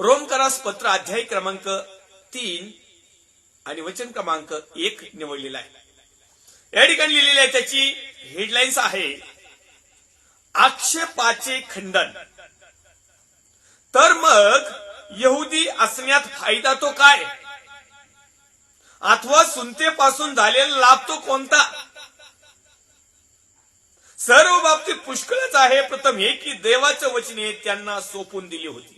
रोमकरास पत्र अध्याय क्रमांक 3 आणि वचन क्रमांक 1 निवडलेला आहे। या ठिकाणी लिहिलेली आहे, त्याची हेडलाईन्स आहे आक्षेपाचे खंडन। तर मग यहुदी असण्यात फायदा तो काय, अथवा सुनतेपासून झालेला लाभ तो कोणता? सर्व बाबतीत पुष्कळच आहे। प्रथम हे की देवाचं वचने त्यांना सोपून दिली होती।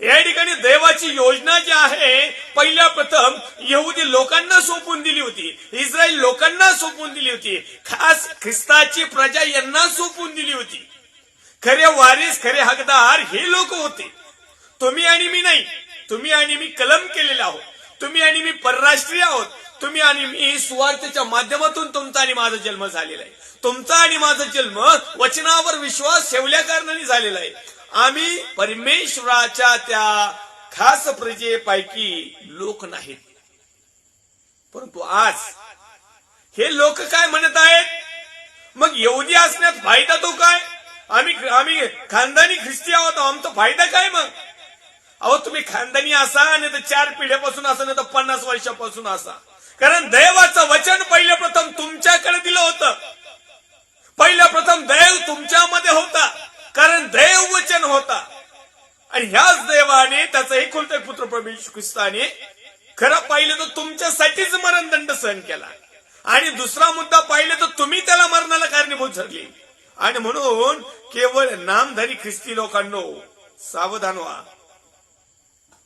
या ठिकाणी देवाची योजना जी आहे पहिल्या प्रथम यहुदी लोकांना सोपून दिली होती, इस्रायल लोकांना सोपून दिली होती, खास ख्रिस्ताची प्रजा यांना सोपून दिली होती। खरे वारीस खरे हकदार हे लोक होते, तुम्ही आणि मी नाही। तुम्ही आणि मी कलम केलेले आहोत, तुम्ही आणि मी परराष्ट्रीय आहोत, तुम्ही आणि मी सुवार्थेच्या माध्यमातून तुमचा आणि माझा जन्म झालेला आहे। तुमचा आणि माझा जन्म वचनावर विश्वास ठेवल्या कारणाने झालेला आहे। आम्ही परमेश्वराच्या त्या खास प्रजेपैकी लोक नाहीत। परंतु आज हे लोक काय म्हणत आहेत, मग यहुदी असण्यात फायदा तो काय? आम्ही खानदानी ख्रिस्ती आहोत, आमचा फायदा काय? मग अहो तुम्ही खानदानी असा, नाही तर 4 पिढ्यापासून असा, नाही तर 50 वर्षापासून असा। कारण देवाचं वचन पहिल्या प्रथम तुमच्याकडे दिलं होतं। पहिल्या प्रथम देव तुमच्यामध्ये होता, कारण देव वचन होता। आणि ह्याच देवाने त्याचा एकुलता पुत्र प्रभू येशू ख्रिस्ताने खरं पाहिलं तर तुमच्यासाठीच मरणदंड सहन केला, आणि दुसरा मुद्दा पाहिलं तर तुम्ही त्याला मरणाला कारणीभूत ठरले। आणि म्हणून केवळ नामधारी ख्रिस्ती लोकांनो सावधान व्हा।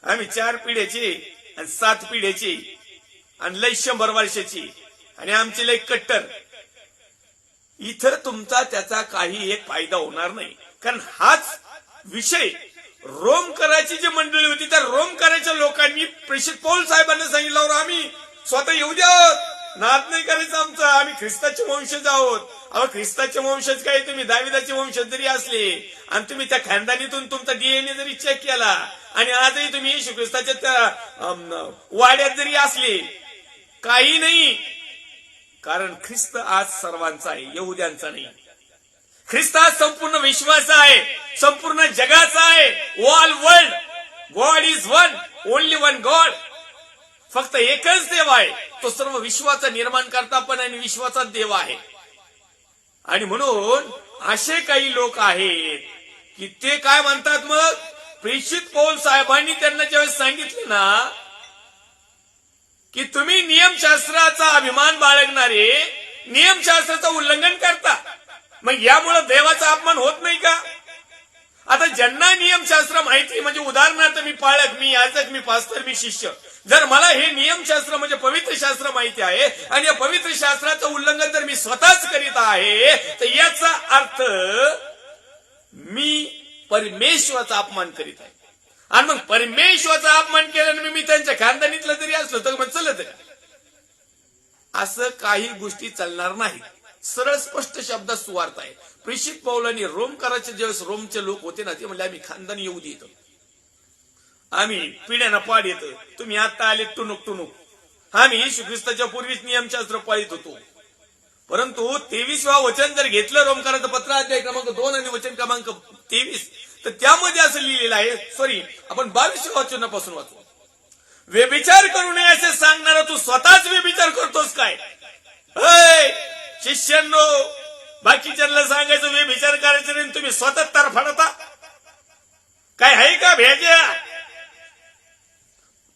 आम्ही 4 पिढ्याची आणि 7 पिढ्याची आणि लय 100 वर्षाची आणि आमची लय कट्टर, इथं तुमचा त्याचा काही एक फायदा होणार नाही। कारण हाच विषय रोमकराची जी मंडळी होती त्या रोमकराच्या लोकांनी प्रेषित पौल साहेबांना सांगितलं, आम्ही स्वतः यहुदी आहोत, नाद नाही करायचं आमचा, आम्ही ख्रिस्ताचे वंशज आहोत। अहो ख्रिस्ताचे वंशज काय, तुम्ही दाविदाचे वंशज जरी असले आणि तुम्ही त्या खानदानीतून तुमचा डीएनए जरी चेक केला आणि आजही तुम्ही येशू ख्रिस्ताच्या त्या वाड्यात जरी असले, काही नाही। कारण ख्रिस्त आज सर्वांचा आहे, यहुद्यांचा नाही। ख्रिस्त आज संपूर्ण विश्वाचा आहे, संपूर्ण जगाचा आहे। All world God is one, only one God. फक्त एकच देव आहे, तो सर्व विश्वाचा निर्माण करता पण आणि विश्वाचा देव आहे। आणि म्हणून असे काही लोक आहेत की ते काय म्हणतात, मग प्रेषित पौल साहेबांनी त्यांना ज्यावेळेस सांगितलं ना की तुम्ही नियमशास्त्राचा अभिमान बाळगणारे नियमशास्त्राचं उल्लंघन करता, मग यामुळे देवाचा अपमान होत नाही का? आता ज्यांना नियमशास्त्र माहिती, म्हणजे उदाहरणार्थ मी पाळक, मी याजक, मी पास्तर, मी शिष्य, जर मला हे नियमशास्त्र म्हणजे पवित्र शास्त्र माहिती आहे आणि या पवित्र शास्त्राचं उल्लंघन जर मी स्वतःच करीत आहे, तर याचा अर्थ मी परमेश्वराचा अपमान करीत आहे। आणि मग परमेश्वराचा अपमान केल्याने मी त्यांच्या खानदानीतलं जरी असलो तर मग चलत का? असं काही गोष्टी चालणार नाही। सरळ स्पष्ट शब्दात सुवार्थ आहे। प्रेषित पौलांनी रोमकराचे ज्यावेळेस रोमचे लोक होते ना, ते म्हणले आम्ही खानदानी येऊ देतो, आम्ही पिढ्यानं पाड येतो, तुम्ही आता आले टुनुक टुनुक, आम्ही येशू ख्रिस्ताच्या पूर्वीच नियमशास्त्र पाळीत होतो। परंतु 23वा वचन जर घेतलं रोमकराचं पत्र अध्याय क्रमांक 2 आणि वचन क्रमांक 23, तर त्यामध्ये असं लिहिलेलं आहे, सॉरी आपण 22व्या वचनापासून वाचू, व्यभिचार करू नये असे सांगणारा तू स्वतःच व्यभिचार करतोस काय? शिष्यांनो, बाकीच्यांना सांगायचं व्यभिचार करायचं नाही, तुम्ही स्वतः तरफडता काय आहे का भेजा?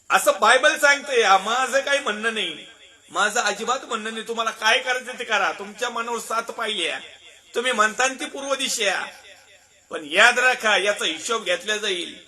असं बायबल सांगते। माझं काही म्हणणं नाही, माझं अजिबात म्हणणं नाही। तुम्हाला काय करायचं ते करा, तुमच्या मनावर 7 पाहिल्या, तुम्ही म्हणता ती पूर्व दिशा, पण याद राखा याचा हिशोब घेतला जाईल।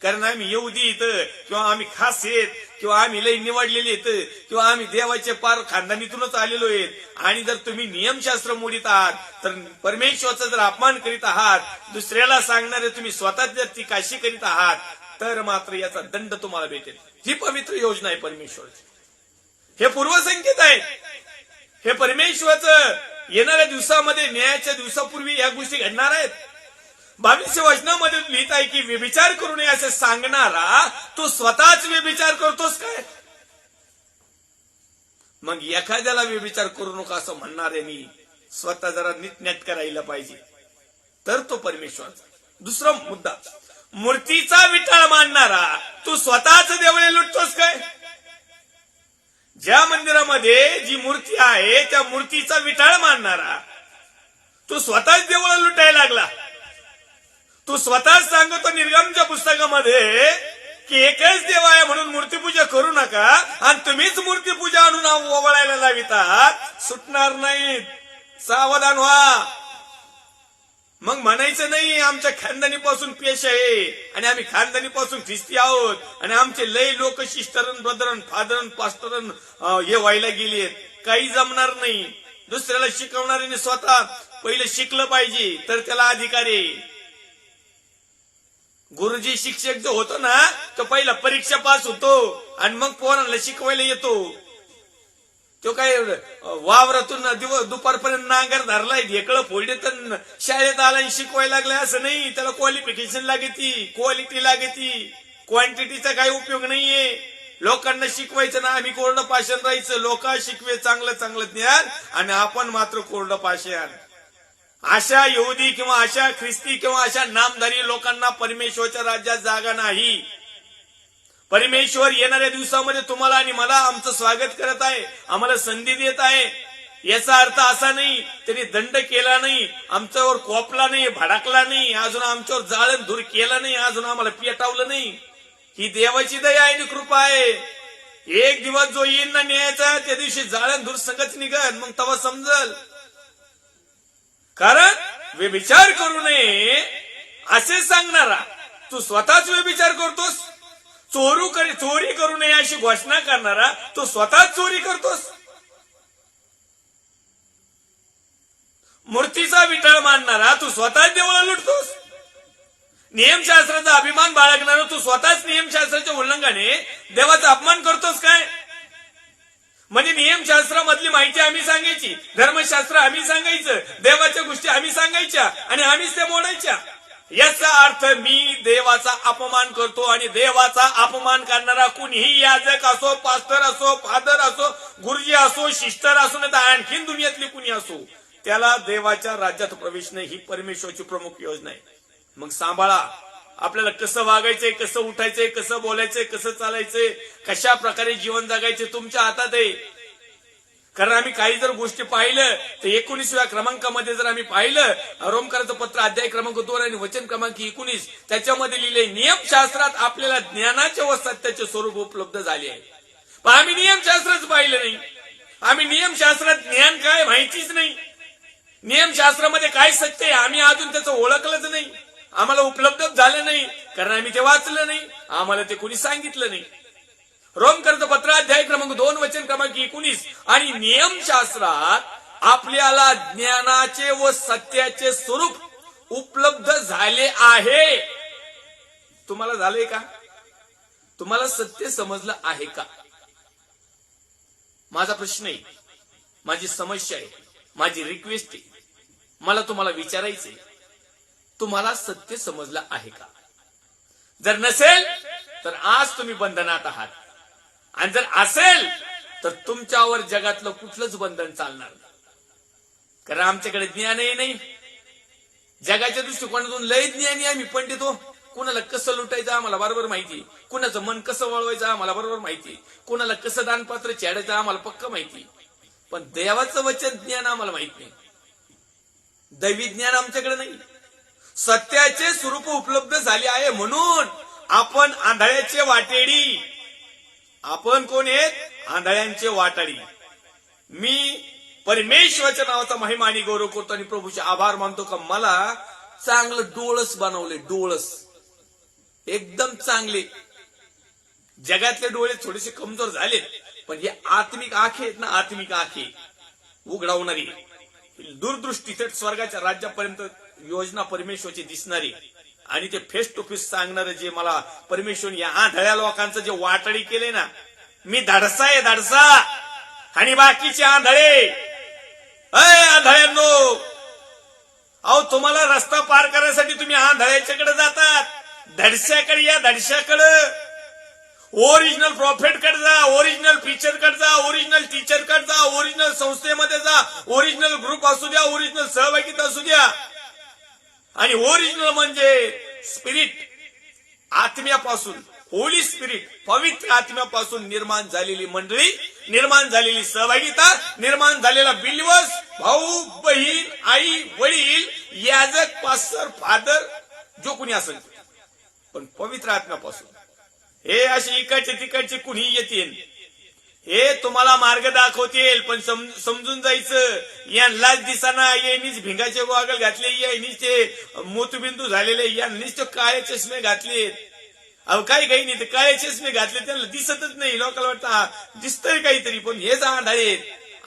कारण आम्ही यहुदी इथं, किंवा आम्ही खास आहेत, किंवा आम्ही लई निवडलेले आहेत, किंवा आम्ही देवाचे पार खानदानीतूनच आलेलो आहेत, आणि जर तुम्ही नियमशास्त्र मोडीत आहात, तर परमेश्वराचा जर अपमान करीत आहात, दुसऱ्याला सांगणारे तुम्ही स्वतः जर ती काशी करीत आहात, तर मात्र याचा दंड तुम्हाला भेटेल। ही पवित्र योजना आहे परमेश्वराची, हे पूर्वसंकेत आहे। हे परमेश्वराचं येणाऱ्या दिवसामध्ये, न्यायाच्या दिवसापूर्वी या गोष्टी घडणार आहेत। 22व्या वचनामध्ये लिहित आहे की व्यभिचार करू नये असे सांगणारा तू स्वतःच व्यभिचार करतोस काय? मग एखाद्याला व्यभिचार करू नका असं म्हणणाऱ्यांनी स्वतः जरा नीटनेट करायला पाहिजे, तर तो परमेश्वर। दुसरा मुद्दा, मूर्तीचा विटाळ मानणारा तू स्वतःच देवळे लुटतोस काय? ज्या मंदिरामध्ये जी मूर्ती आहे त्या मूर्तीचा विटाळ मानणारा तू स्वतःच देवळं लुटायला लागला. तू स्वतःच सांगतो निर्गमच्या पुस्तकामध्ये की एकच देव आहे म्हणून मूर्तीपूजा करू नका आणि तुम्हीच मूर्तीपूजा आणून ओवाळायला लावितात. सुटणार नाहीत, सावधान व्हा. मग म्हणायचं नाही आमच्या खानदानीपासून पेश आहे आणि आम्ही खानदानीपासून ख्रिस्ती आहोत आणि आमचे लय लोक सिस्टरन ब्रदरन फादरन पास्टरन हे व्हायला गेलेत. काही जमणार नाही. दुसऱ्याला शिकवणाऱ्याने स्वतः पहिलं शिकलं पाहिजे तर त्याला अधिकार आहे. गुरुजी शिक्षक जो होतो ना तो पहिला परीक्षा पास होतो आणि मग पोरांना शिकवायला येतो. तो काय वावरातून दुपारपर्यंत नांगर धरलाय ढेकळं फोडले तर शाळेत आला शिकवायला लागलाय असं नाही. त्याला क्वालिफिकेशन लागेती, क्वालिटी लागेती, क्वांटिटीचा काही उपयोग नाहीये. लोकांना शिकवायचं ना आम्ही कोरडं पाषाण राहायचं. लोक शिकवे चांगलं चांगलं ज्ञान आणि आपण मात्र कोरडं पाषाण. अशा यहुदी किंवा अशा ख्रिस्ती किंवा अशा नामधारी लोकांना परमेश्वरच्या राज्यात जागा नाही. परमेश्वर येणाऱ्या दिवसामध्ये तुम्हाला आणि मला आमचं स्वागत करत आहे, आम्हाला संधी देत आहे. याचा अर्थ असा नाही त्यांनी दंड केला नाही, आमच्यावर कोपला नाही, भडकला नाही, अजून आमच्यावर जाळण धूर केला नाही, अजून आम्हाला पेटावलं नाही. ही देवाची दया आणि कृपा आहे. एक दिवस जो येईन ना न्यायाचा त्या दिवशी जाळण धूर संगत निघत, मग तेव्हा समजल. कारण व्यभिचार करू नये असे सांगणारा तू स्वतःच व्यभिचार करतोस. चोरी करू नये अशी घोषणा करणारा तू स्वतःच चोरी करतोस. मूर्तीचा विटाळ मानणारा तू स्वतःच देवळं लुटतोस. नियमशास्त्राचा अभिमान बाळगणारा तू स्वतःच नियमशास्त्राच्या उल्लंघनाने देवाचा अपमान करतोस काय? म्हणजे नियमशास्त्रामधली माहिती आम्ही सांगायची, धर्मशास्त्र आम्ही सांगायचं, देवाच्या गोष्टी आम्ही सांगायच्या आणि आम्हीच त्या मोडायच्या. याचा अर्थ मी देवाचा अपमान करतो आणि देवाचा अपमान करणारा कुणीही याजक असो, पास्टर असो, फादर असो, गुरुजी असो, सिस्टर असो नाही तर आणखीन दुनियातली कुणी असो त्याला देवाच्या राज्यात प्रवेश नाही. ही परमेश्वरची प्रमुख योजना आहे. मग सांभाळा. आपल्याला कसं वागायचंय, कसं उठायचंय, कसं बोलायचंय, कसं चालायचंय, कशा प्रकारे जीवन जगायचे तुमच्या हातात आहे. कारण आम्ही काही जर गोष्टी पाहिलं तर 19व्या क्रमांकामध्ये जर आम्ही पाहिलं रोमकरांचं पत्र अध्याय क्रमांक 2 आणि वचन क्रमांक 19 त्याच्यामध्ये लिहिले नियमशास्त्रात आपल्याला ज्ञानाचे व सत्याचे स्वरूप उपलब्ध झाले आहे. पण आम्ही नियमशास्त्रच पाहिलं नाही. आम्ही नियमशास्त्रात ज्ञान काय माहितीच नाही. नियमशास्त्रामध्ये काय सत्य आहे आम्ही अजून त्याचं ओळखलंच नाही. आम्हाला उपलब्धच झालं नाही कारण आम्ही ते वाचलं नाही, आम्हाला ते कोणी सांगितलं नाही. रोमकरांचं पत्र अध्याय क्रमांक 2 वचन क्रमांक 19 आणि नियमशास्त्रात आपल्याला ज्ञानाचे व सत्याचे स्वरूप उपलब्ध झाले आहे. तुम्हाला झाले का? तुम्हाला सत्य समजलं आहे का? माझा प्रश्न आहे, माझी समस्या आहे, माझी रिक्वेस्ट आहे. मला तुम्हाला विचारायचंय, तुम्हाला सत्य समजलं आहे का? जर नसेल तर आज तुम्ही बंधनात आहात आणि जर असेल तर तुमच्यावर जगातलं कुठलंच बंधन चालणार नाही. कारण आमच्याकडे ज्ञानही नाही. जगाच्या दृष्टिकोनातून लय ज्ञानी आम्ही पंडित हो. कुणाला कसं लुटायचं आम्हाला बरोबर माहिती, कुणाचं मन कसं वळवायचं आम्हाला बरोबर माहिती, कुणाला कसं दानपात्र छेडायचं आम्हाला पक्क माहिती. पण देवाचं वचन ज्ञान आम्हाला माहित नाही. दैवी ज्ञान आमच्याकडे नाही. सत्याचे स्वरूप उपलब्ध झाले आहे म्हणून आपण आंधळ्याचे वाटेडी. आपण कोण आहेत? आंधळ्यांचे वाटाडी. मी परमेश्वराच्या नावाचा महिमा आणि गौरव करतो आणि प्रभूचे आभार मानतो का मला चांगलं डोळस बनवले. डोळस एकदम चांगले. जगातले डोळे थोडेसे कमजोर झालेत पण हे आत्मिक आखे आहेत ना, आत्मिक आखे उघडावणारी दूरदृष्टी थेट स्वर्गाच्या राज्यापर्यंत योजना परमेश्वरची दिसणारी आणि ते फेस टू फेस सांगणार जे मला परमेश्वर या आंधळ्या लोकांचं जे वाटडी केले ना, मी धाडसा आहे धाडसा आणि बाकीचे आंधळे. आंधळ्यांनो, अहो तुम्हाला रस्ता पार करण्यासाठी तुम्ही आंधळ्याच्याकडे जातात. धडशाकडे या, धडशाकडे. ओरिजिनल प्रॉफिट कडे जा, ओरिजिनल टीचर कडे जा, ओरिजिनल टीचर कडे जा, ओरिजिनल संस्थेमध्ये जा, ओरिजिनल ग्रुप असू द्या, ओरिजिनल सहभागिता असू द्या. आणि ओरिजिनल म्हणजे स्पिरिट, आत्म्यापासून, होली स्पिरिट, पवित्र आत्म्यापासून निर्माण झालेली मंडळी, निर्माण झालेली सहभागिता, निर्माण झालेला बिलीवर्स, भाऊ बहीण, आई वडील, याजक, पास्टर, फादर, जो कुणी असेल, पण पवित्र आत्म्यापासून. हे असे इकडचे तिकडचे कुणी येतील, हे तुम्हाला मार्ग दाखवतील, पण समजून जायचं. यांनाच दिसाना, यांनीच भिंगाचे गॉगल घातले, यांनीच ते मोतबिंदू झालेले, यांनीच ते काळे चष्मे घातलेत. अहो काही नाही, ते काळे चष्मे घातले त्यांना दिसतच नाही. लोकांना वाटतं हा दिसतंय काहीतरी, पण हेच आंधळे.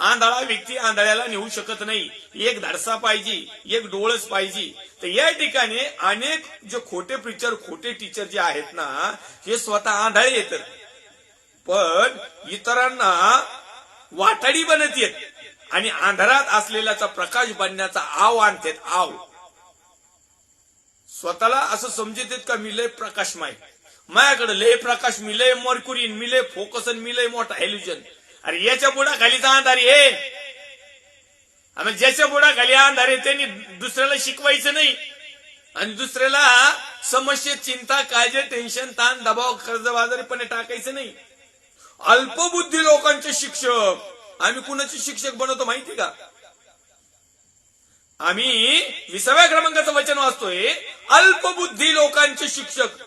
आंधळा व्यक्ती आंधळ्याला नेऊ शकत नाही. एक धाडसा पाहिजे, एक डोळस पाहिजे. तर या ठिकाणी अनेक जे खोटे प्रिचर, खोटे टीचर जे आहेत ना, हे स्वतः आंधळे येतात, पण इतरांना वाटाडी बनत येत आणि अंधारात असलेल्याचा प्रकाश बनण्याचा आव आणतात. आव स्वतःला असं समजत का मी लय प्रकाशमय, माझ्याकडे लय प्रकाश, मी लय मर्क्युरीन, मी लय फोकसन, मी लय मोठा हेल्युजन. अरे याच्या बुडा खालीचा अंधारी आहे. आणि ज्याच्या बुडा खाली अंधारे त्यांनी दुसऱ्याला शिकवायचं नाही आणि दुसऱ्याला समस्या, चिंता, काळजी, टेन्शन, ताण, दबाव, कर्जबाजारीपणे टाकायचं नाही. अल्पबुद्धी लोकांचे शिक्षक आम्ही कुणाचे शिक्षक बनवतो माहिती का? आम्ही 20व्या क्रमांकाचं वचन वाचतोय, अल्पबुद्धी लोकांचे शिक्षक.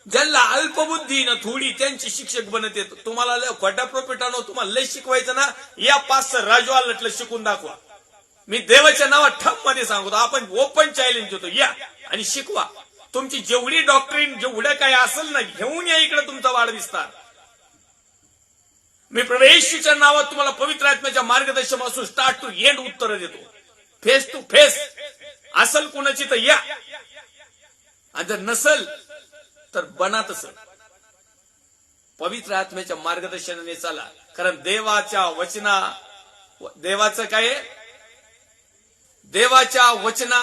ज्यांना अल्पबुद्धी ना थोडी, त्यांचे शिक्षक बनत येत. तुम्हाला खोट्या प्रोफेटानो तुम्हाला लय शिकवायचं ना, या पास्टर राजू आलटला शिकून दाखवा. मी देवाच्या नावात ठप मध्ये सांगतो, आपण ओपन चॅलेंज देतो, या आणि शिकवा. तुमची जेवढी डॉक्टरीन, जेवढं काय असेल ना, घेऊन या इकडे तुमचा वाढविस्तार. मी प्रवेशच्या नावात तुम्हाला पवित्र आत्म्याच्या मार्गदर्शनापासून स्टार्ट टू एंड उत्तर देतो, फेस टू फेस. असल कुणाची तर या, आणि जर नसल तर बना तसं. पवित्र आत्म्याच्या मार्गदर्शनाने चाला, कारण देवाच्या वचना, देवाचं काय, देवाच्या वचना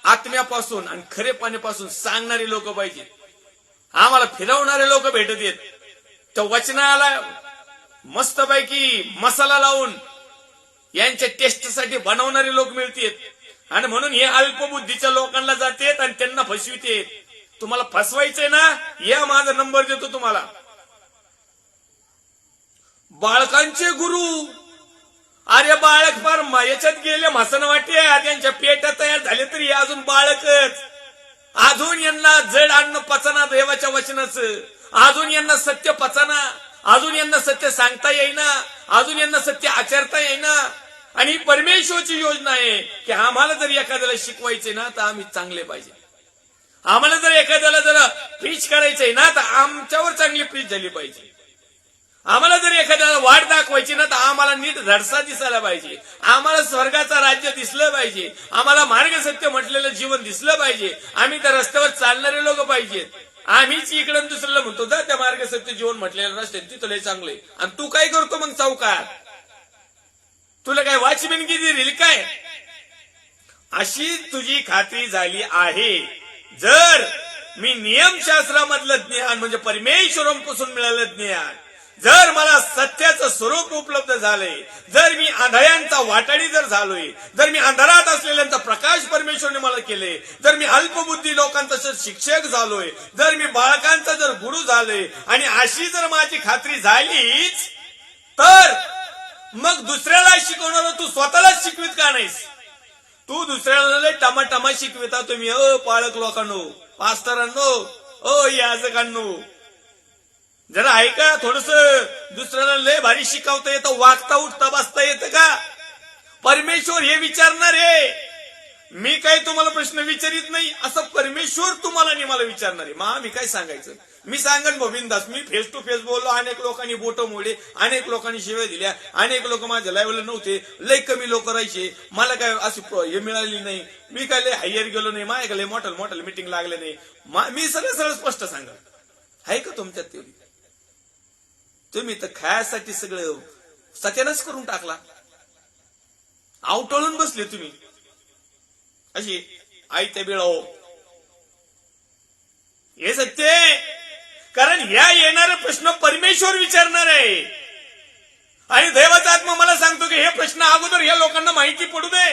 आत्म्यापासून आणि खरेपणापासून सांगणारे लोक पाहिजे. आम्हाला फिरवणारे लोक भेटत येत. त्या वचनाला मस्तपैकी मसाला लावून यांच्या टेस्टसाठी बनवणारे लोक मिळतात. आणि म्हणून हे अल्पबुद्धीच्या लोकांना जातेत आणि त्यांना फसवितेत. तुम्हाला फसवायचंय ना, या माझा नंबर देतो तुम्हाला. बाळकांचे गुरु, अरे बाळक फार याच्यात गेले म्हसन वाटे, त्यांच्या पेट्या तयार झाले तरी अजून बाळकच. अजून यांना जड अन्न पचना देवाच्या वचनाचं, अजून यांना सत्य पचना, अजून यांना सत्य सांगता येईना, अजून यांना सत्य आचरता येईना. आणि परमेश्वरची योजना आहे की आम्हाला जर एखाद्याला शिकवायचे ना, तर आम्ही चांगले पाहिजे. आम्हाला जर एखाद्याला जर प्रीच करायचंय ना, तर आमच्यावर चांगली प्रीच झाली पाहिजे. आम्हाला जर एखाद्याला वाट दाखवायची ना, तर आम्हाला नीट धडसा दिसायला पाहिजे. आम्हाला स्वर्गाचं राज्य दिसलं पाहिजे. आम्हाला मार्ग सत्य म्हटलेलं जीवन दिसलं पाहिजे. आम्ही त्या रस्त्यावर चालणारे लोक पाहिजेत. आम्हीच इकडं दुसऱ्याला म्हणतो जा त्या मार्ग सत्य जीवन म्हटलेलं रस्ते तिथं लय चांगले, आणि तू काय करतो मग चौकात? तुला काय वॉचमॅनगिरी दिली काय? अशी तुझी खात्री झाली आहे. जर मी नियमशास्त्रामधलं ज्ञान म्हणजे परमेश्वरांपासून मिळालं ज्ञान, जर मला सत्याचं स्वरूप उपलब्ध झालंय, जर मी आंधळ्यांचा वाटाडी जर झालोय, जर मी अंधारात असलेल्यांचा प्रकाश परमेश्वरने मला केले, जर मी अल्पबुद्धी लोकांचा शिक्षक झालोय, जर मी बाळकांचा जर गुरु झालोय, आणि अशी जर माझी खात्री झालीच, तर मग दुसऱ्याला शिकवणार तू स्वतःलाच शिकवित का नाहीस? तू दुसऱ्याला टमाटमा शिकविता तुम्ही. पाळक लोकांनो, पास्तरांनो, याजकांनो, जरा ऐका थोडस. दुसऱ्याला लय भारी शिकवता येतं, वागता उठता बसता येतं का? परमेश्वर हे विचारणार आहे. मी काय तुम्हाला प्रश्न विचारित नाही, असं परमेश्वर तुम्हाला आणि मला विचारणार आहे. मग मी काय सांगायचं? मी सांगन गोविंदास, मी फेस टू फेस बोललो, अनेक लोकांनी बोट मोडले, अनेक लोकांनी शिव्या दिल्या, अनेक लोक माझ्या लाईव्हला नव्हते, लय कमी लोक राहायचे, मला काय अशी हे मिळाली नाही, मी काय लय हायर गेलो नाही, माझ्या लय मोठल मिटिंग लागले नाही. मी सरळ स्पष्ट सांगा, आहे का तुमच्यात तेवढी? तुम्ही तर खायासाठी सगळं सत्यानाश करून टाकला, आवटळून बसले तुम्ही अशी आयत्या बिळाओ. हे सत्य आहे, कारण ह्या येणारे प्रश्न परमेश्वर विचारणार आहे. आणि देवाचा आत्मा मला सांगतो की हे प्रश्न अगोदर या लोकांना माहिती पडू दे,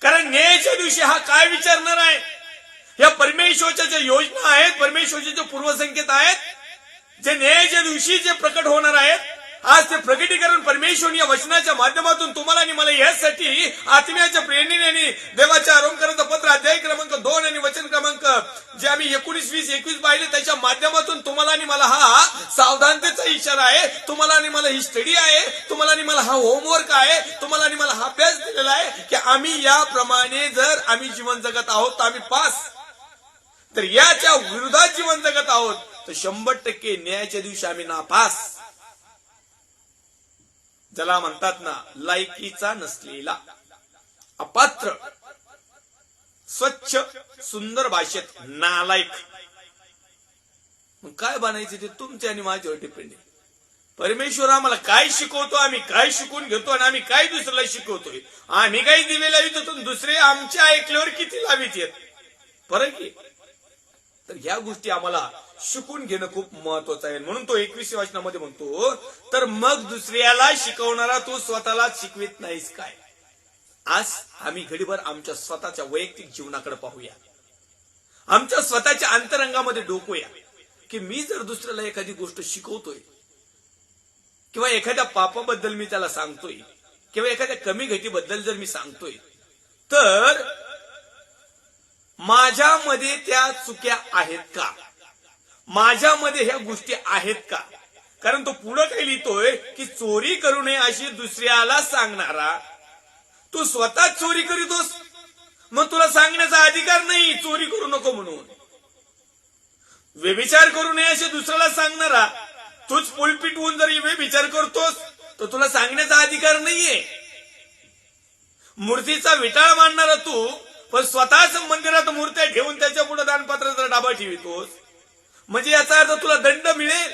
कारण न्यायाच्या दिवशी हा काय विचारणार आहे. या परमेश्वराच्या ज्या योजना आहेत, परमेश्वराचे जे पूर्वसंकेत आहेत, जे न्यायाच्या दिवशी जे प्रकट होणार आहेत, आज ते प्रकटीकरण परमेश्वर या वचनाच्या माध्यमातून तुम्हाला आणि मला यासाठी आत्म्याच्या प्रेरणेने आणि देवाच्या आरोग्याचं पत्र अध्याय क्रमांक 2 आणि वचन क्रमांक जे आम्ही 19, 20, 21 पाहिले त्याच्या माध्यमातून तुम्हाला आणि मला हा सावधानतेचा इशारा आहे, तुम्हाला आणि मला ही स्टडी आहे, तुम्हाला आणि मला हा होमवर्क आहे, तुम्हाला आणि मला हा अभ्यास दिलेला आहे की आम्ही याप्रमाणे जर आम्ही जीवन जगत आहोत तर आम्ही पास, तर याच्या विरोधात जीवन जगत आहोत तर 100% न्यायाच्या दिवशी आम्ही नापास. ज्याला म्हणतात ना लायकीचा नसलेला, अपात्र, स्वच्छ सुंदर भाषेत नालायक. मग काय बनायचे ते तुमच्या आणि माझ्यावर डिपेंड आहे. परमेश्वर आम्हाला काय शिकवतो, आम्ही काय शिकून घेतो आणि आम्ही काय दुसऱ्याला शिकवतोय. आम्ही काही दिवे लावित होतो दुसरे आमच्या ऐकल्यावर किती लावित येत, फरक आहे. तर ह्या गोष्टी आम्हाला शिकून घेणं खूप महत्वाचं आहे. म्हणून तो 21व्या वचनामध्ये म्हणतो, तर मग दुसऱ्याला शिकवणारा तू स्वतःला शिकवित नाहीस काय. आज आम्ही घडीभर आमच्या स्वतःच्या वैयक्तिक जीवनाकडे पाहूया, आमच्या स्वतःच्या अंतरंगामध्ये डोकूया की मी जर दुसऱ्याला एखादी गोष्ट शिकवतोय किंवा एखाद्या पापाबद्दल मी त्याला सांगतोय किंवा एखाद्या कमी घटीबद्दल जर मी सांगतोय तर माझ्यामध्ये त्या चुक्या आहेत का, माझ्यामध्ये ह्या गोष्टी आहेत का. कारण तो पुढे काय लिहितोय की चोरी करू नये अशी दुसऱ्याला सांगणारा तू स्वतः चोरी करीतोस, मग तुला सांगण्याचा अधिकार नाही चोरी करू नको म्हणून. व्यभिचार करू नये असे दुसऱ्याला सांगणारा तूच पुलपीट होऊन जर व्यभिचार करतोस तर तुला सांगण्याचा अधिकार नाहीये. मूर्तीचा विटाळ मांडणारा तू पण स्वतःच मंदिरात मूर्त्या ठेवून त्याच्या पुढे दानपात्राचा डाबा ठेवितोस, म्हणजे याचा अर्थ तुला दंड मिळेल.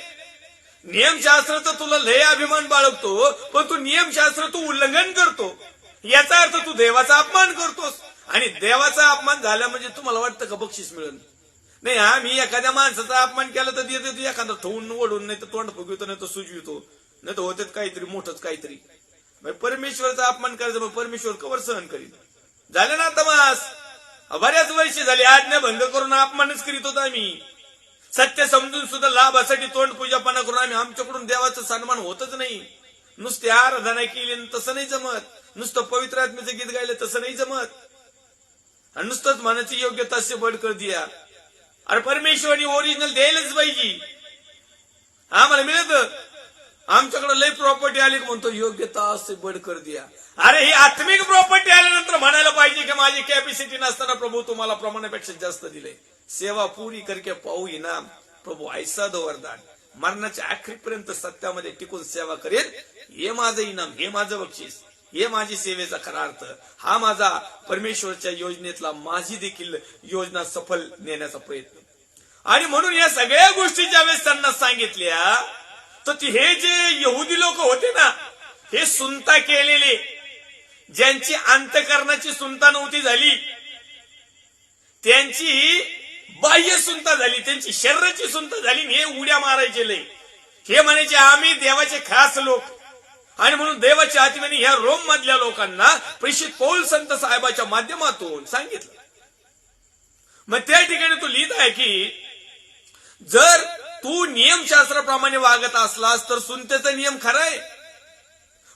नियमशास्त्राचा तुला लय अभिमान बाळगतो पण तू नियमशास्त्र तू उल्लंघन करतो, याचा अर्थ तू देवाचा अपमान करतोस. आणि देवाचा अपमान झाला म्हणजे तुम्हाला वाटतं का बक्षीस मिळेल. नाही, आम्ही एखाद्या माणसाचा अपमान केला तर देतो, एखादा ठेवून ओढून, नाही तर तोंड फुगवितो, नाही तर सुजवितो, नाही तर होते काहीतरी मोठंच काहीतरी. परमेश्वराचा अपमान करायचं मग परमेश्वर कवर सहन करीत. झाले ना आता मास बऱ्याच वर्ष झाली आज्ञा भंग करून अपमानच करीत होता आम्ही. सत्य समजून सुद्धा लाभासाठी तोंड पूजापणा करून आम्ही आमच्याकडून देवाचा सन्मान होतच नाही. नुसते आराधना केली तसं नाही जमत, नुसतं पवित्र आत्म्याचं गीत गायलं तसं नाही जमत, आणि नुसतंच म्हणायची योग्यता से बडकर दिया. अरे परमेश्वराने ओरिजिनल द्यायलाच पाहिजे. आम्हाला मिळत, आमच्याकडे लय प्रॉपर्टी आली म्हणतो योग्यता से बडकर दिया. अरे ही आत्मिक प्रॉपर्टी आल्यानंतर म्हणायला पाहिजे की माझी कॅपॅसिटी नसताना प्रभू तुम्हाला प्रमाणापेक्षा जास्त दिले. सेवा पुरी करके पाहू इनाम प्रभू ऐसा दो वरदान. मरणाच्या अखेरपर्यंत सत्यामध्ये टिकून सेवा करेल, हे माझं इनाम, हे माझं बक्षीस, हे माझी सेवेचा खरा अर्थ. हा माझा परमेश्वरच्या योजनेतला माझी देखील योजना सफल नेण्याचा प्रयत्न. आणि म्हणून या सगळ्या गोष्टी ज्यावेळेस त्यांना सांगितल्या तर हे जे यहुदी लोक होते ना, हे सुनता केलेले, ज्यांची अंतकरणाची सुनता नव्हती झाली, त्यांची बाह्य सुनता झाली, त्यांची शरीराची सुनता झाली, हे उड्या मारायचे लय. हे म्हणायचे आम्ही देवाचे खास लोक. आणि म्हणून देवाच्या आत्म्याने ह्या रोम मधल्या लोकांना प्रेषित पौल संत साहेबाच्या माध्यमातून सांगितलं. मग त्या ठिकाणी तो लिहित आहे की जर तू नियमशास्त्राप्रमाणे वागत असलास तर सुनतेचा नियम खरा आहे,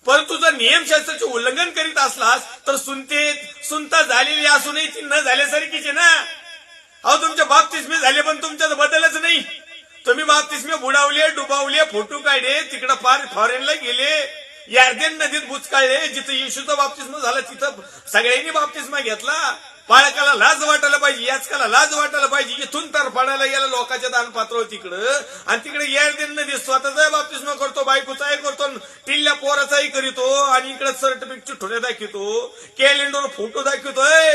परंतु जर नियमशास्त्राचे उल्लंघन करीत असलास तर सुनता झालेली असूनही ती न झाल्यासारखीच आहे ना. अहो तुमच्या बाप्तिस्मे झाले पण तुमच्यात बदलच नाही. तुम्ही बाप्तिस्मे बुडावले, डुबावले, फोटो काढले, तिकडे पार फॉरेनला गेले, यार्देन नदीत बुचकाळले, जिथं येशूचा बाप्तिस्मा झाला तिथं सगळ्यांनी बाप्तिस्मा घेतला. बाळकाला लाज वाटायला पाहिजे, याचकाला लाज वाटायला पाहिजे. इथून तर पडायला गेला लोकांच्या दानपात्र तिकडं, आणि तिकडे यार्देन नदीत स्वतःचाही बाप्तिस्मा करतो, बायकोचाही करतो, टिल्ल्या पोराचाही करीतो, आणि इकडे सर्टिफिकेट चिठ्ठ्या दाखवतो, कॅलेंडर फोटो दाखवतोय.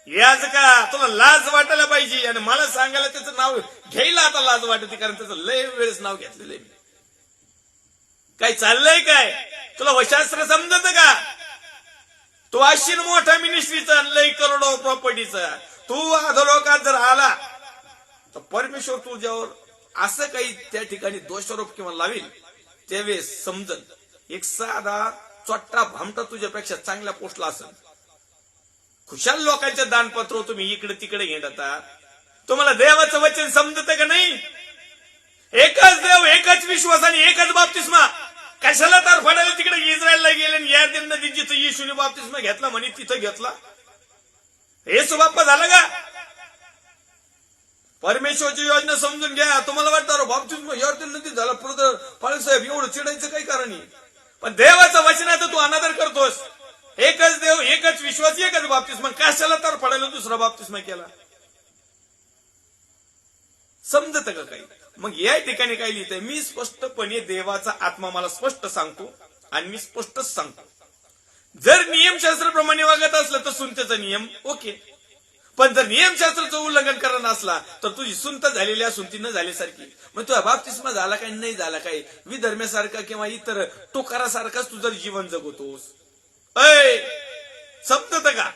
याच का तुला लाज वाटायला पाहिजे. आणि मला सांगायला त्याचं नाव घ्यायला आता लाज वाटते, कारण त्याचं लय वेळेस नाव घेतलेलं आहे. काय चाललंय काय तुला वशास्त्र समजत का? तू अशीन मोठा मिनिस्ट्रीचा, लय करोडो प्रॉपर्टीचा, तू अधोलोकात जर आला तर परमेश्वर तुझ्यावर असं काही त्या ठिकाणी दोषारोप किंवा लावेल, त्यावेळेस समजन एक साधा चोट्टा भामटा तुझ्यापेक्षा चांगल्या पोस्टला असेल, खुशाल लोकांच्या दानपत्र तुम्ही इकडे तिकडे घेता. तुम्हाला देवाचं वचन समजत का नाही? एकच देव, एकच विश्वास आणि एकच बाप्तिस्मा. कशाला तर फडायला तिकडे इस्रायलला गेले आणि यार्दन नदीत जिथं येशूने बाप्तिस्मा घेतला म्हणे तिथं घेतला. हे सुबाप्पा झालं का? परमेश्वरची योजना समजून घ्या. तुम्हाला वाटतं बाप्तिस्मा यार्दन नदीत झाला, पाळील साहेब एवढं चिडायचं काही कारण नाही. पण देवाचं वचनाचा तू अनादर करतोस. एकच देव, एकच विश्वास, एकच बाप्तिस्मा. कशाला तर फडायला दुसरा बाप्तिस्मा केला? समजत का काही? मग या ठिकाणी काय लिहितंय? मी स्पष्टपणे देवाचा आत्मा मला स्पष्ट सांगतो आणि मी स्पष्टच सांगतो. जर नियमशास्त्राप्रमाणे वागत असलं तर सुनतेचा नियम ओके, पण जर नियमशास्त्राचं उल्लंघन करणार असला तर तुझी सुनत झालेल्या सुनती न झाल्यासारखी. मग तुझा बाप्तिस्मा झाला काय नाही झाला काय, विधर्म्यासारखा किंवा इतर टोकारासारखाच तू जर जीवन जगवतोस. समजत का?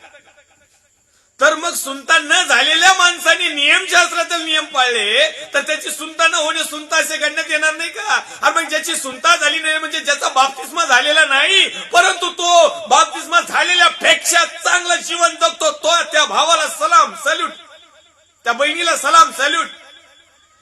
तर मग सुनता न झालेल्या माणसाने नियमशास्त्राचे नियम पाळले तर त्याची सुनता न होणे सुनता असे गणण्यात येणार नाही का? आणि मग ज्याची सुनता झाली नाही म्हणजे ज्याचा बाप्तिस्मा झालेला नाही परंतु तो बाप्तिस्मा झालेल्या पेक्षा चांगलं जीवन जगतो, तो त्या भावाला सलाम सल्यूट, त्या बहिणीला सलाम सल्यूट.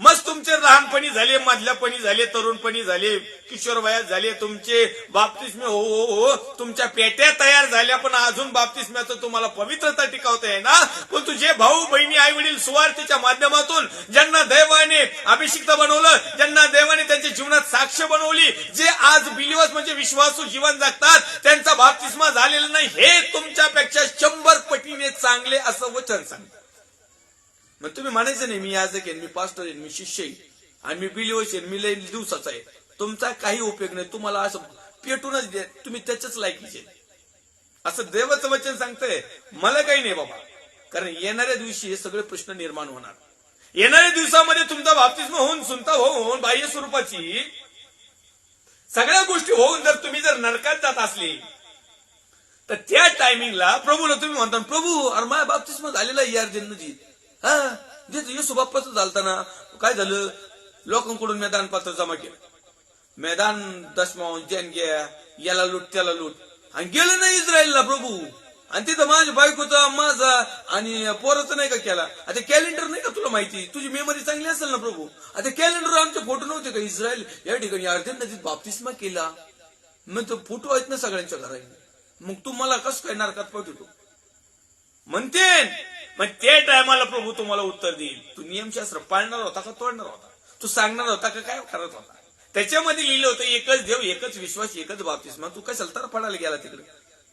मस्त तुमचे लहानपणी झाले, मधल्यापणी झाले, तरुणपणी झाले, किशोर वयात झाले, तुमचे बाप्तिस्मे हो तुमच्या पेट्या तयार झाल्या, पण अजून बाप्तिस्म्याचं तुम्हाला पवित्रता टिकावता आहे ना. पण तुझे भाऊ बहिणी आई वडील सुवार्थीच्या माध्यमातून ज्यांना देवाने अभिषिक्त बनवलं, ज्यांना देवाने त्यांच्या जीवनात साक्ष बनवली, जे आज बिलिव्हर्स म्हणजे विश्वासू जीवन जगतात, त्यांचा बाप्तिस्मा झालेला नाही, हे तुमच्यापेक्षा 100 पटीने चांगले असं वचन सांगतात. मग तुम्ही म्हणायचं नाही मी याजक आहे, मी पास्टर आहे, मी शिष्य आहे आणि मी बिलिव्हर्स आहे, मी लय दिवसाचा आहे. तुमचा काही उपयोग नाही. तुम्हाला असं पेटूनच द्या, तुम्ही त्याच्याच लायकीचे असं देवाचं वचन सांगतंय. मला काही नाही बाबा, कारण येणाऱ्या दिवशी हे सगळे प्रश्न निर्माण होणार. येणाऱ्या दिवसामध्ये तुमचा बाप्तिस्मा होऊन, सुनता होऊन, बाह्य स्वरूपाची सगळ्या गोष्टी होऊन जर तुम्ही जर नरकात जात असले तर त्या टायमिंगला प्रभूला तुम्ही म्हणता, प्रभू अरे माझ्या बाप्तिस्मा झालेला यार जन्मजी. हा येसू बाप्पाचं झालता ना, काय झालं? लोकांकडून मैदान पात्र जमा केलं, मैदान दशमावून जैन घ्या, याला लूट त्याला लूट, आणि गेलं नाही इस्रायलला प्रभू. आणि तिथं माझ्या बायकोचा माझा आणि पोराचं नाही का केला. आता कॅलेंडर नाही का तुला माहिती, तुझी मेमरी चांगली असेल ना प्रभू. आता कॅलेंडर आमचे फोटो नव्हते का, इस्रायल या ठिकाणी अर्धे नदीत बाप्तिस्मा केला. मग तो फोटो आहेत ना सगळ्यांच्या घरात. मग तू मला कसं काय नरकात पाठवतो म्हणते? मग त्या टायमाला प्रभू तुम्हाला उत्तर देईल, तू नियमशास्त्र पाळणार होता का तोडणार होता? तू सांगणार होता का काय करत होता? त्याच्यामध्ये लिहिलं होतं एकच देव, एकच विश्वास, एकच बाप्तिस्मा. तू कशाला तर पडायला गेला तिकडे,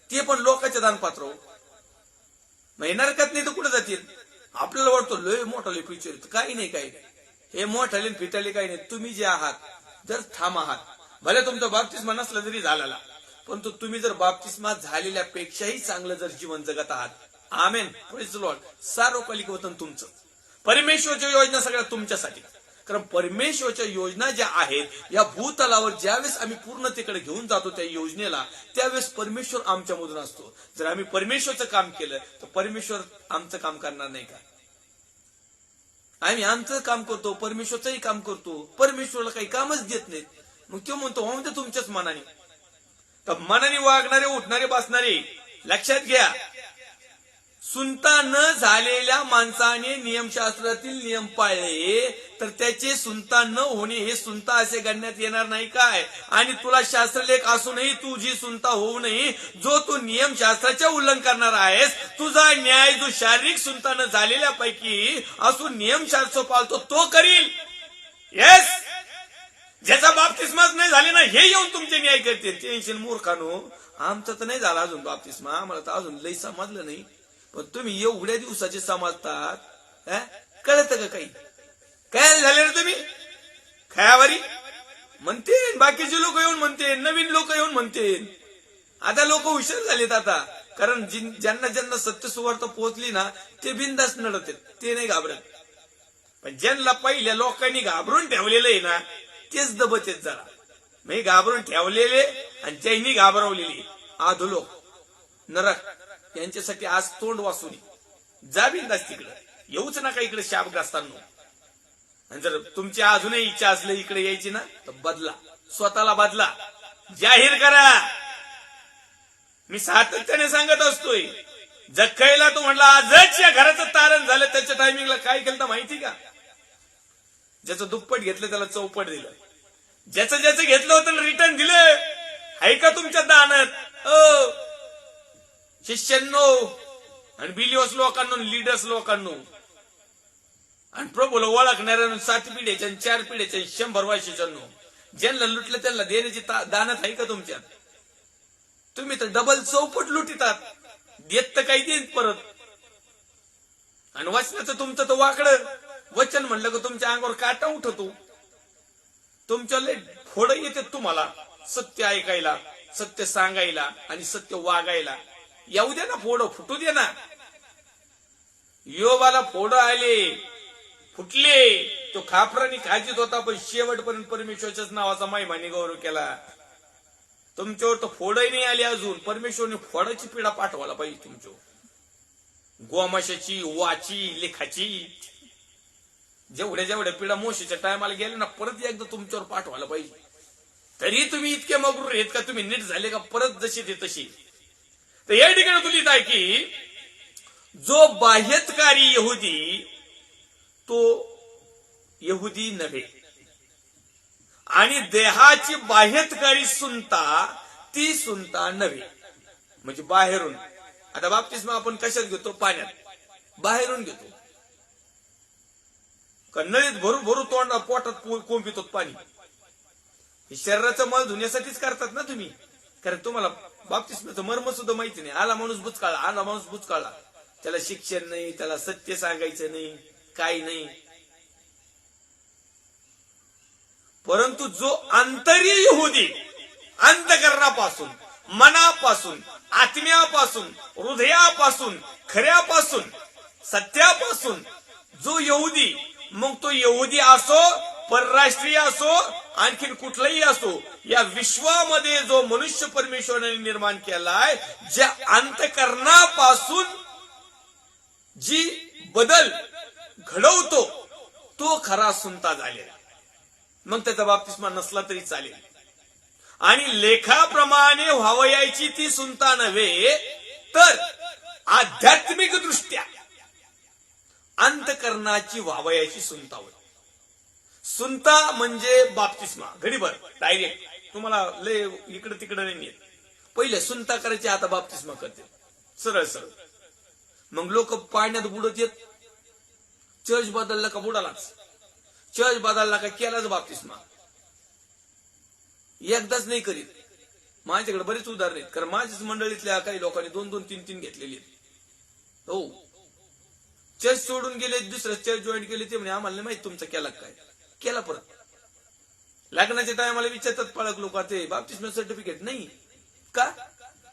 ते पण लोकांच्या दानपात्र. मग नरकात नाही तर कुठे जातील? आपल्याला वाटतो लय मोठा लय पिक्चर, काही नाही काही नाही. हे मोठाले फिटाले काही नाही. तुम्ही जे आहात जर ठाम आहात, भले तुमचा बाप्तिस्मा नसला जरी झालेला, परंतु तुम्ही जर बाप्तिस्मा झालेल्या पेक्षाही चांगलं जर जीवन जगत आहात. आमेन, प्रेज द लॉर्ड. सार्वकालिक वतन तुमचं. परमेश्वरच्या योजना सगळ्या तुमच्यासाठी. कारण परमेश्वरच्या योजना ज्या आहेत या भूतलावर ज्यावेळेस आम्ही पूर्णतेकडे घेऊन जातो त्या योजनेला, त्यावेळेस परमेश्वर आमच्यामधून असतो. जर आम्ही परमेश्वरचं काम केलं तर परमेश्वर आमचं काम करणार नाही का? आम्ही आमचं काम करतो, परमेश्वरचंही काम करतो, परमेश्वरला काही कामच देत नाहीत. मग तो म्हणतो म्हणते तुमच्याच मनाने. तर मनाने वागणारे, उठणारे, बसणारे लक्षात घ्या, सुनता न झालेल्या माणसाने नियमशास्त्रातील नियम पाळले तर त्याचे सुनता न होणे हे सुनता असे गणण्यात येणार नाही काय? आणि तुला शास्त्रलेख असूनही तुझी सुनता होऊ नये, जो तू नियमशास्त्राचे उल्लंघन करणार आहेस, तुझा न्याय जो शारीरिक सुनता न झालेल्या पैकी असून नियमशास्त्र पाळतो तो करील. येस, ज्याचा बाप्तिस्माच नाही झाले ना हे येऊन तुमचे न्याय करते. टेन्शन मूर्खानो, आमचं तर नाही झाला अजून बाप्तिस्मा, आम्हाला तर अजून लई समजलं नाही. पण तुम्ही एवढ्या दिवसाचे समजतात, कळत का काही? काय झाले रे तुम्ही खयावारी म्हणते, बाकीचे लोक येऊन म्हणते, नवीन लोक येऊन म्हणते. आता लोक हुशार झालेत आता, कारण ज्यांना ज्यांना सत्य सुवार्ता पोहोचली ना ते बिनधास्त लढत आहेत, ते नाही घाबरत. पण ज्यांना पहिल्या लोकांनी घाबरून ठेवलेलं आहे ना तेच दबत आहेत जरा. मी घाबरून ठेवलेले आणि त्यांनी घाबरवलेले आधो लोक नरक, यांच्यासाठी आज तोंड वाचून जा बिनधास्त तिकडे, येऊच नका इकडे शापग्रस्तांनो. आणि जर तुमची अजूनही इच्छा असली इकडे यायची ना तर बदला, स्वतःला बदला, जाहीर करा. मी सातत्याने सांगत असतोय, जखईला तो म्हणला आजच या घराचं तारण झालं. त्याच्या टायमिंगला काय केलं तर माहिती का? ज्याचं दुप्पट घेतलं त्याला चौपट दिलं. ज्याचं ज्याचं घेतलं होतं रिटर्न दिलं. आहे का तुमच्या दानात? शिष्यांनो आणि बिलिओस लोकांनो, लीडर्स लोकांनो आणि प्रभूला ओळखणाऱ्या 7 पिढ्याच्या 4 पिढ्याच्या 100 वर्षाच्या ज्यांना लुटलं त्यांना देण्याची दानत आहे का तुमच्यात? तुम्ही तर डबल चौपट लुटितात. देत तर काही देत परत. आणि वचनाचं तुमचं तर वाकडं वचन म्हणलं का तुमच्या अंगावर काटा उठतो. तुमच्या लय फोड येते तुम्हाला सत्य ऐकायला, सत्य सांगायला आणि सत्य वागायला. येऊ दे ना फोड, फुटू दे ना. योबाला फोड आले, फुटले. तो खापरानी खाजीत होता पण शेवटपर्यंत परमेश्वरच्याच नावाचा महिमाने गौरव केला. तुमच्यावर तर फोडही नाही आली अजून. परमेश्वरने फोडाची पिढा पाठवायला पाहिजे तुमच्यावर. गोमाशाची, वाची, लेखाची जेवढ्या जेवढ्या पिढा मोशीच्या टायमाला गेले ना परत एकदा तुमच्यावर पाठवायला पाहिजे. तरी तुम्ही इतके मगरूर आहेत का तुम्ही नीट झाले का परत जशी ते तशी. तर या ठिकाणी तुला लिहित आहे की जो बाह्यतकारी यहुदी तो यहुदी नव्हे आणि देहाची बाह्यतकारी सुनता ती सुनता नव्हे. म्हणजे बाहेरून. आता बाप्तिस्मा आपण कशात घेतो? पाण्यात. बाहेरून घेतो. नळीत भरू भरू तोंड पोटात कोंबितो पाणी. हे शरीराचं मल धुण्यासाठीच करतात ना तुम्ही. कारण तुम्हाला बाप्तिस्माचं मर्म सुद्धा माहिती नाही. आला माणूस बुचकाळला, आला माणूस बुचकाळला. त्याला शिक्षण नाही, त्याला सत्य सांगायचं नाही, काही नाही. परंतु जो आंतर्य यहुदी अंतःकरणापासून, मनापासून, आत्म्यापासून, हृदयापासून, खऱ्यापासून, सत्यापासून जो यहुदी, मग तो यहुदी असो, परराष्ट्रीय असो, आणखीन कुठलाही असो, या विश्वामध्ये जो मनुष्य परमेश्वराने निर्माण केलाय, ज्या अंतःकरणापासून जी बदल घडवतो तो खरा सुनता झालेला. मग त्याचा बाप्तिस्मा नसला तरी चालेल. आणि लेखाप्रमाणे व्हावयाची ती सुनता नव्हे तर आध्यात्मिक दृष्ट्या अंतःकरणाची व्हावयाची सुनता होय. सुनता म्हणजे बाप्तिस्मा घडीभर डायरेक्ट. तुम्हाला लय इकडे तिकडे नाही येत. पहिले सुनता करायची, आता बाप्तिस्मा करते सरळ सरळ. मग लोक पाण्यात बुडत येत. चर्च बदलला का बुडालाच. चर्च बदलला का केलाच बाप्तिस्मा. एकदाच नाही करीत. माझ्याकडे बरेच उदाहरण आहेत. कारण माझ्याच मंडळीतल्या काही लोकांनी 2-2, 3-3 घेतलेली आहेत. हो, चर्च सोडून गेले, दुसरं चर्च जॉईन केले. ते म्हणे आम्हाला नाही माहित तुमचा केला काय. केला परत. लग्नाच्या टायमाला विचारतात पाळक लोक, ते बाप्तिस्मा सर्टिफिकेट नाही का,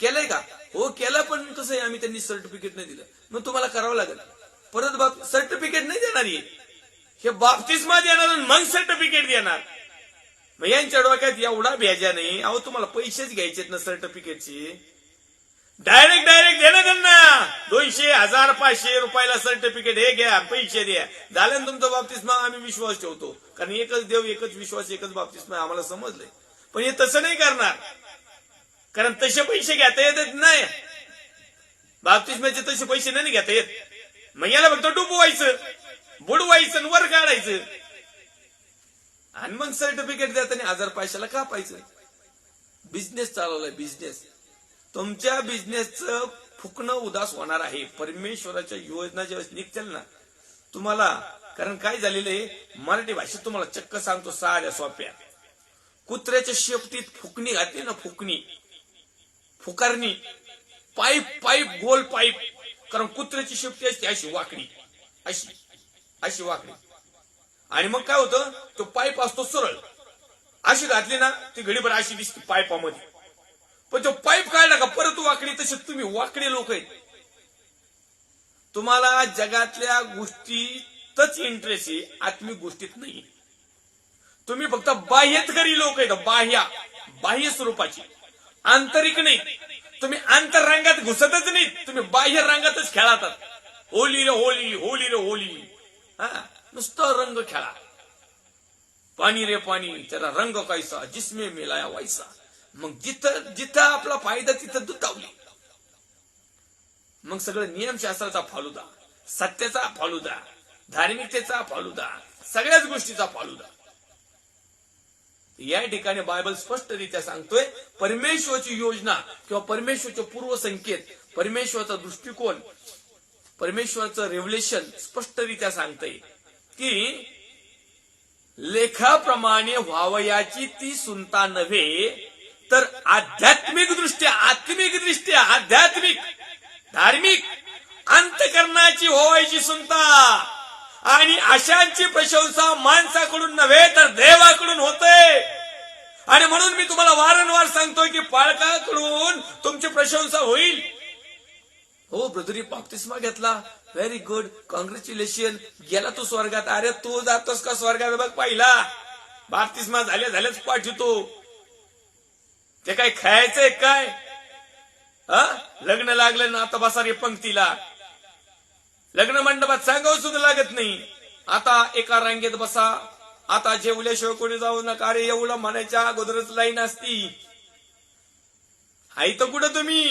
केलंय का? हो केला, पण कसं आहे आम्ही त्यांनी सर्टिफिकेट नाही दिलं. मग तुम्हाला करावं लागेल परत. सर्टिफिकेट नाही देणार हे बाप्तिस्मा देणार आणि मग सर्टिफिकेट देणार. मग यांच्या डोक्यात एवढा भेजा नाही. अहो तुम्हाला पैसेच घ्यायचेत ना सर्टिफिकेटचे. डायरेक्ट दे ना त्यांना. 200, 1000, 500 रुपयाला सर्टिफिकेट. हे घ्या, पैसे द्या, झालं ना तुमचा बाप्तिस्मा. आम्ही विश्वास ठेवतो. कारण एकच देव, एकच विश्वास, एकच बाप्तिस्मा आम्हाला समजलंय. पण हे तसं नाही करणार. कारण तसे पैसे घेता येत नाही. बाप्तिस्माचे तसे पैसे नाही घेता येत. मग याला फक्त डुबवायचं, बुडवायचं आणि वर काढायचं. आणि मग सर्टिफिकेट देताना 1000-500ला कापायचं. Business चालवलाय, business. तुमच्या बिझनेसचं फुकणं उदास होणार आहे. परमेश्वराच्या योजना ज्यावेळेस निघतील ना तुम्हाला. कारण काय झालेलं आहे, मराठी भाषेत तुम्हाला चक्क सांगतो साध्या सोप्या. कुत्र्याच्या शेपटीत फुकणी घातली ना, फुकणी, फुकारणी, पाईप, गोल पाईप. कारण कुत्र्याची शेपटी असते अशी वाकडी, अशी वाकडी. आणि मग काय होतं, तो पाईप असतो सरळ. अशी घातली ना ती घडीभर अशी दिसते पाईपामध्ये. पण तो पाईप काढला का परत वाकडी. तसे तुम्ही वाकडे लोक आहेत. तुम्हाला जगातल्या गोष्टीतच इंटरेस्ट आहे, आत्मिक गोष्टीत नाही. तुम्ही फक्त बाह्यतकारी लोक आहेत. बाह्य स्वरूपाची, आंतरिक नाही. तुम्ही आंतररंगात घुसतच नाही. तुम्ही बाह्य रंगातच खेळातात. होली रे होली, होली रे होली. नुसतं रंग खेळा. पाणी रे पाणी, त्याला रंग कैसा, जिसमें मिलाया वैसा. मग जिथं आपला फायदा तिथं दुतावली. मग सगळं नियमशास्त्राचा फालुदा, सत्याचा फालुदा, धार्मिकतेचा फालुदा, सगळ्याच गोष्टीचा फालुदा. या ठिकाणी बायबल स्पष्टरित्या सांगतोय परमेश्वराची योजना किंवा परमेश्वरचे पूर्व संकेत, परमेश्वराचा दृष्टिकोन, परमेश्वराचं रेव्हलेशन स्पष्टरित्या सांगतंय की लेखाप्रमाणे व्हावयाची ती सुनता नव्हे तर आध्यात्मिक दृष्ट्या, आत्मिक दृष्ट्या, आध्यात्मिक धार्मिक अंतकरणाची व्हायची सुनता. आणि अशांची प्रशंसा माणसाकडून नव्हे तर देवाकडून होते. आणि म्हणून मी तुम्हाला वारंवार सांगतोय की पालकाकडून तुमची प्रशंसा होईल. हो ब्रदरी बाप्तिस्मा घेतला, व्हेरी गुड, कॉंग्रॅच्युलेशन, गेला तू स्वर्गात. अरे तू जातोस का स्वर्गात बघ पहिला. बाप्तिस्मा झाल्याच पाठवतो. ते काय खायचंय काय? लग्न लागलं ना आता बसा रे पंक्तीला. लग्न मंडपात सांगावं सुद्धा लागत नाही. आता एका रांगेत बसा, आता जेवल्याशिवाय कोणी जाऊ नका. अरे एवढं म्हणायच्या अगोदरच लाईन असती. आई तर कुठं तुम्ही?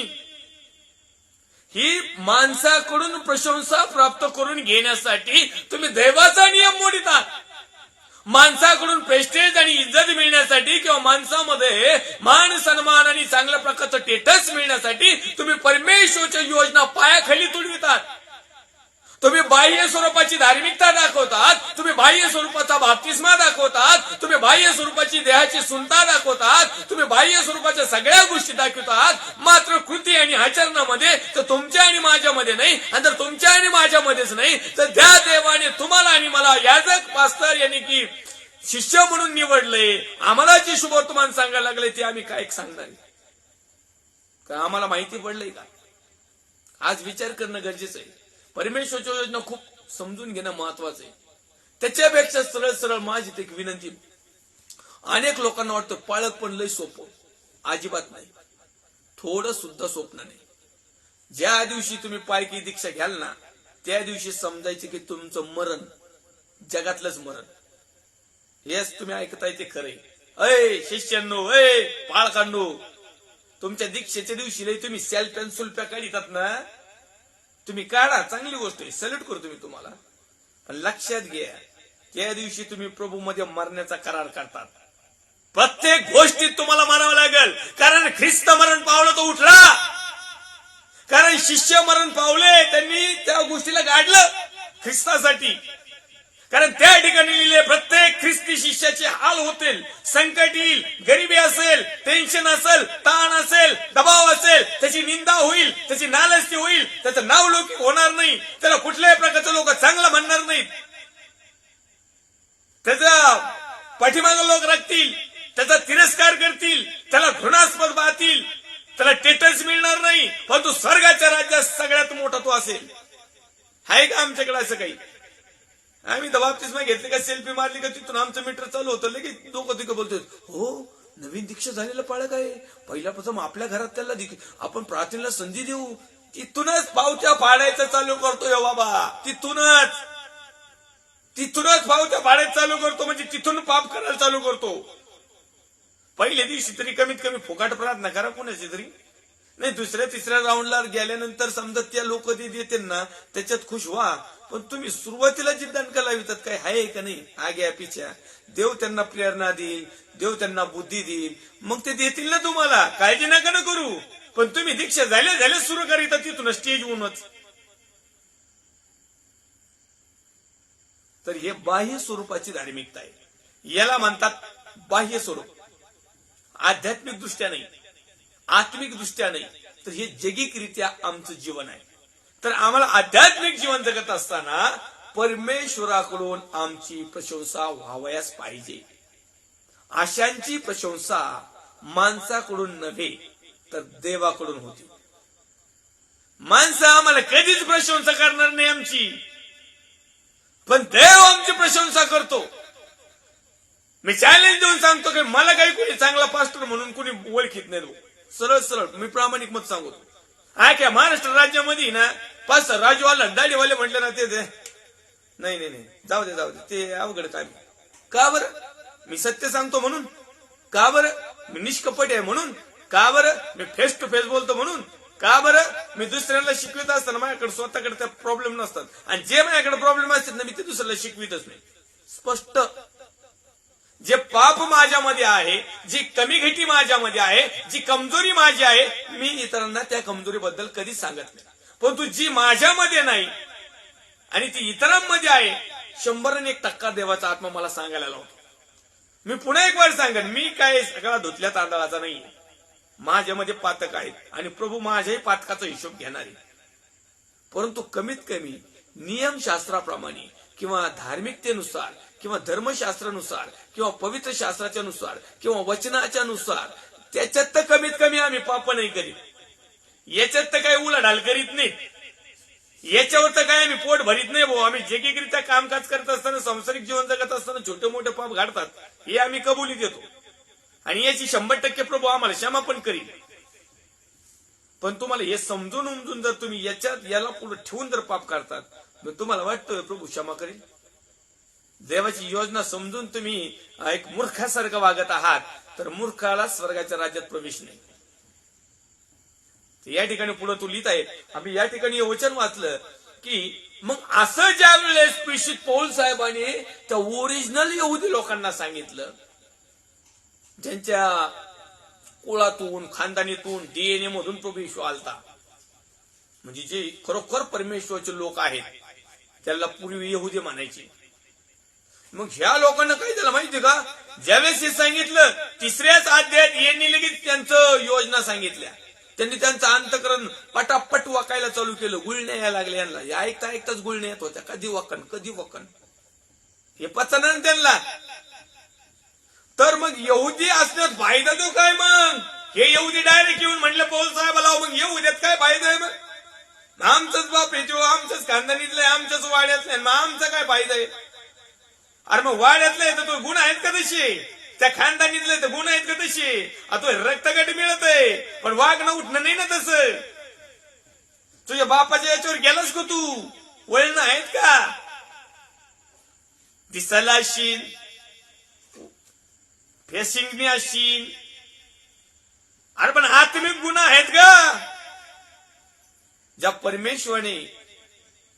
ही माणसाकडून प्रशंसा प्राप्त करून घेण्यासाठी तुम्ही देवाचा नियम मोडीतात. माणसाकडून प्रेस्टेज आणि इज्जत मिळण्यासाठी किंवा माणसामध्ये मान सन्मान आणि चांगल्या प्रकारचं स्टेटस मिळण्यासाठी तुम्ही परमेश्वराची योजना पायाखाली तुडवितात. तुम्ही बाह्य स्वरूपाची धार्मिकता दाखवतात, तुम्ही बाह्य स्वरूपाचा बाप्तिस्मा दाखवतात, तुम्ही बाह्य स्वरूपाची देहाची सुनता दाखवतात, तुम्ही बाह्य स्वरूपाच्या सगळ्या गोष्टी दाखवतात. मात्र कृती आणि आचरणामध्ये तर तुमच्या आणि माझ्यामध्ये नाही. आणि जर तुमच्या आणि माझ्यामध्येच नाही तर त्या देवाने तुम्हाला आणि मला याजक पास्तर यांनी की शिष्य म्हणून निवडले, आम्हाला जे शुभवर्तमान सांगायला लागले ते आम्ही काय सांगणार? का आम्हाला माहिती पडलंय का? आज विचार करणं गरजेचं आहे. परमेश्वरची योजना खूप समजून घेणं महत्वाचं आहे. त्याच्यापेक्षा सरळ सरळ माझी एक विनंती, अनेक लोकांना वाटतं पाळक पण लय सोपं. अजिबात नाही, थोडं सुद्धा सोपं नाही. ज्या दिवशी तुम्ही पालकी दीक्षा घ्याल ना त्या दिवशी समजायचे की तुमचं मरण जगातलंच मरण. हेच तुम्ही ऐकताय ते खरंय. अय शिष्यांनो, अय पाळकांनो, तुमच्या दीक्षेच्या दिवशी लय तुम्ही सेल्फ पेन सुल्प्या काढतात ना, तुम्ही काढा, चांगली गोष्ट आहे, सल्यूट करतो मी तुम्हाला. पण लक्षात घ्या, त्या दिवशी तुम्ही प्रभू मध्ये मरण्याचा करार करतात. प्रत्येक गोष्टीत तुम्हाला मारावं लागेल. कारण ख्रिस्त मरण पावलं तो उठला. कारण शिष्य मरण पावले, त्यांनी त्या गोष्टीला गाडलं ख्रिस्तासाठी. कारण त्या ठिकाणी लिहिले प्रत्येक ख्रिस्ती शिष्याचे हाल होतील, संकट येईल, गरिबी असेल, टेन्शन असेल, ताण असेल, दबाव असेल, त्याची निंदा होईल, त्याची नालस्ती होईल, त्याचं नावलौकिक होणार नाही, त्याला कुठल्याही प्रकारचे लोक चांगलं म्हणणार नाहीत, त्याचा पाठीमागे लोक राखतील, त्याचा तिरस्कार करतील, त्याला घृणास्पद पाहतील, त्याला स्टेटस मिळणार नाही. परंतु स्वर्गाच्या राज्यात सगळ्यात मोठा तो असेल. आहे का आमच्याकडे असं काही? आम्ही बाप्तिस्मा घेतली का, सेल्फी मारली का, तिथून आमचं मीटर चालू होतं, लगेच लोक तिकडे बोलतोय, हो नवीन दीक्षा झालेलं पाळक आहे, पहिल्यापासून आपल्या घरात त्याला आपण प्रार्थनेला संधी देऊ. तिथूनच पावत्या फाडायचं चालू करतोय बाबा. तिथूनच पावत्या फाडायचं चालू करतो, म्हणजे तिथून पाप करायला चालू करतो. पहिल्या दिवशी तरी कमीत कमी फुकाट प्रार्थना करा कोणाची तरी. नाही दुसऱ्या तिसऱ्या राऊंडला गेल्यानंतर समजा त्या लोक ते देते ना त्याच्यात खुश व्हा. पण तुम्ही सुरुवातीला जी दणका लावितात काय आहे का नाही, आग्या पिछ्या, देव त्यांना प्रेरणा देईल, देव त्यांना बुद्धी देईल, मग ते देतील ना तुम्हाला, काळजी नका ना करू. पण तुम्ही दीक्षा झाल्या सुरू करीता तिथून स्टेज होऊनच. तर हे बाह्य स्वरूपाची धार्मिकता आहे. याला म्हणतात बाह्य स्वरूप. आध्यात्मिक दृष्ट्या नाही, आत्मिक दृष्ट्या नाही, तर हे जैगिकरित्या आमचं जीवन आहे. तर आम्हाला आध्यात्मिक जीवन जगत असताना परमेश्वराकडून आमची प्रशंसा व्हावयास पाहिजे. अशांची प्रशंसा माणसाकडून नव्हे तर देवाकडून होती. माणसं आम्हाला कधीच प्रशंसा करणार नाही आमची, पण देव आमची प्रशंसा करतो. मी चॅलेंज देऊन सांगतो की मला काही कोणी चांगला पास्टर म्हणून कोणी ओळखीत नाही. सरळ सरळ मी प्रामाणिक मत सांगतो. काय महाराष्ट्र राज्यामध्ये ना पास्टर राजूवाला दाढीवाले म्हटले ना ते नाही जाऊ दे ते अवघड काय. का बरं? मी सत्य सांगतो म्हणून? का बरं? मी निष्कपट आहे म्हणून? का बरं? मी फेस टू फेस बोलतो म्हणून? का बरं? मी दुसऱ्याला शिकवित असताना माझ्याकडे स्वतःकडे त्या प्रॉब्लेम नसतात, आणि जे माझ्याकडे प्रॉब्लेम असतात ना, मी ते दुसऱ्याला शिकवितच नाही. स्पष्ट. जे पाप माझ्यामध्ये आहे, जी कमी घटी माझ्यामध्ये आहे, जी कमजोरी माझी आहे, मी इतरांना त्या कमजोरीबद्दल कधीच सांगत नाही. परंतु जी माझ्यामध्ये नाही आणि ती इतरांमध्ये आहे, 100% देवाचा आत्मा मला सांगायला लावतो. मी पुन्हा एक वेळ सांगेन, मी काय सगळा धुतल्या तांदळाचा नाही. माझ्यामध्ये पातक आहेत आणि प्रभू माझ्याही पातकाचा हिशोब घेणार आहे. परंतु कमीत कमी नियमशास्त्राप्रमाणे किंवा धार्मिकतेनुसार किंवा धर्मशास्त्रानुसार किंवा पवित्र शास्त्राच्या नुसार किंवा वचनाच्या नुसार त्याच्यात तर कमीत कमी आम्ही पाप नाही करीत. याच्यात तर काही उलाढाल करीत नाही. याच्यावर तर काय आम्ही पोट भरीत नाही भाऊ. आम्ही जैगिकरित्या कामकाज करत असताना, संसारिक जीवन जगत असताना छोटे मोठे पाप घडतात, हे आम्ही कबुली देतो आणि याची 100% प्रभू आम्हाला क्षमा पण करील. पण तुम्हाला हे समजून उमजून जर तुम्ही याला पुढे ठेवून जर पाप करतात, मग तुम्हाला वाटतं प्रभू क्षमा करेल? देवाची योजना समजून तुम्ही एक मूर्खासारखं वागत आहात, तर मूर्खाला स्वर्गाच्या राज्यात प्रवेश नाही. या ठिकाणी पुढे तू लिहित आहे, आम्ही या ठिकाणी वचन वाचलं की मग असं ज्या वेळेस प्रेषित पौल साहेबांनी त्या ओरिजिनल यहुदी लोकांना सांगितलं, ज्यांच्या कुळातून खानदानीतून डीएनए मधून प्रभू येशू आलता, म्हणजे जे खरोखर परमेश्वराचे लोक आहेत, त्याला पूर्वी यहुदी म्हणायचे. मग ह्या लोकांना काय झालं माहिती का? ज्यावेळेस हे सांगितलं, तिसऱ्याच अध्यायात यांनी लगेच त्यांचं योजना सांगितल्या. त्यांनी त्यांचं अंतकरण पटापट वाकायला चालू केलं. गुळण्या यायला लागल्या यांना. या ऐकता ऐकताच गुळण्या येत होत्या. कधी वकन हे पचना त्यांना. तर मग यहुदी असण्यात फायदा तो काय? मग हे यहुदी डायरेक्ट येऊन म्हणलं पौल साहेबाला, मग यहुद्यात काय फायदा आहे? मग आमचंच बाप आहे, आमच्याच खानदानीतलं, आमच्याच वाड्यातलं, मग आमचा काय फायदा आहे? अरे मग वाड्यातलं आहे तर तो गुण आहेत का तसे? त्या खानदानीतले तर गुण आहेत का तसे? तो रक्तगट मिळत आहे, पण वागणं उठणं नाही ना तसं. तुझ्या बापाच्या याच्यावर गेलास का तू? वळणं आहेत का? दिसायला असशील, फेसिंगने असशील, अरे पण आत्मिक गुण आहेत का? ज्या परमेश्वराने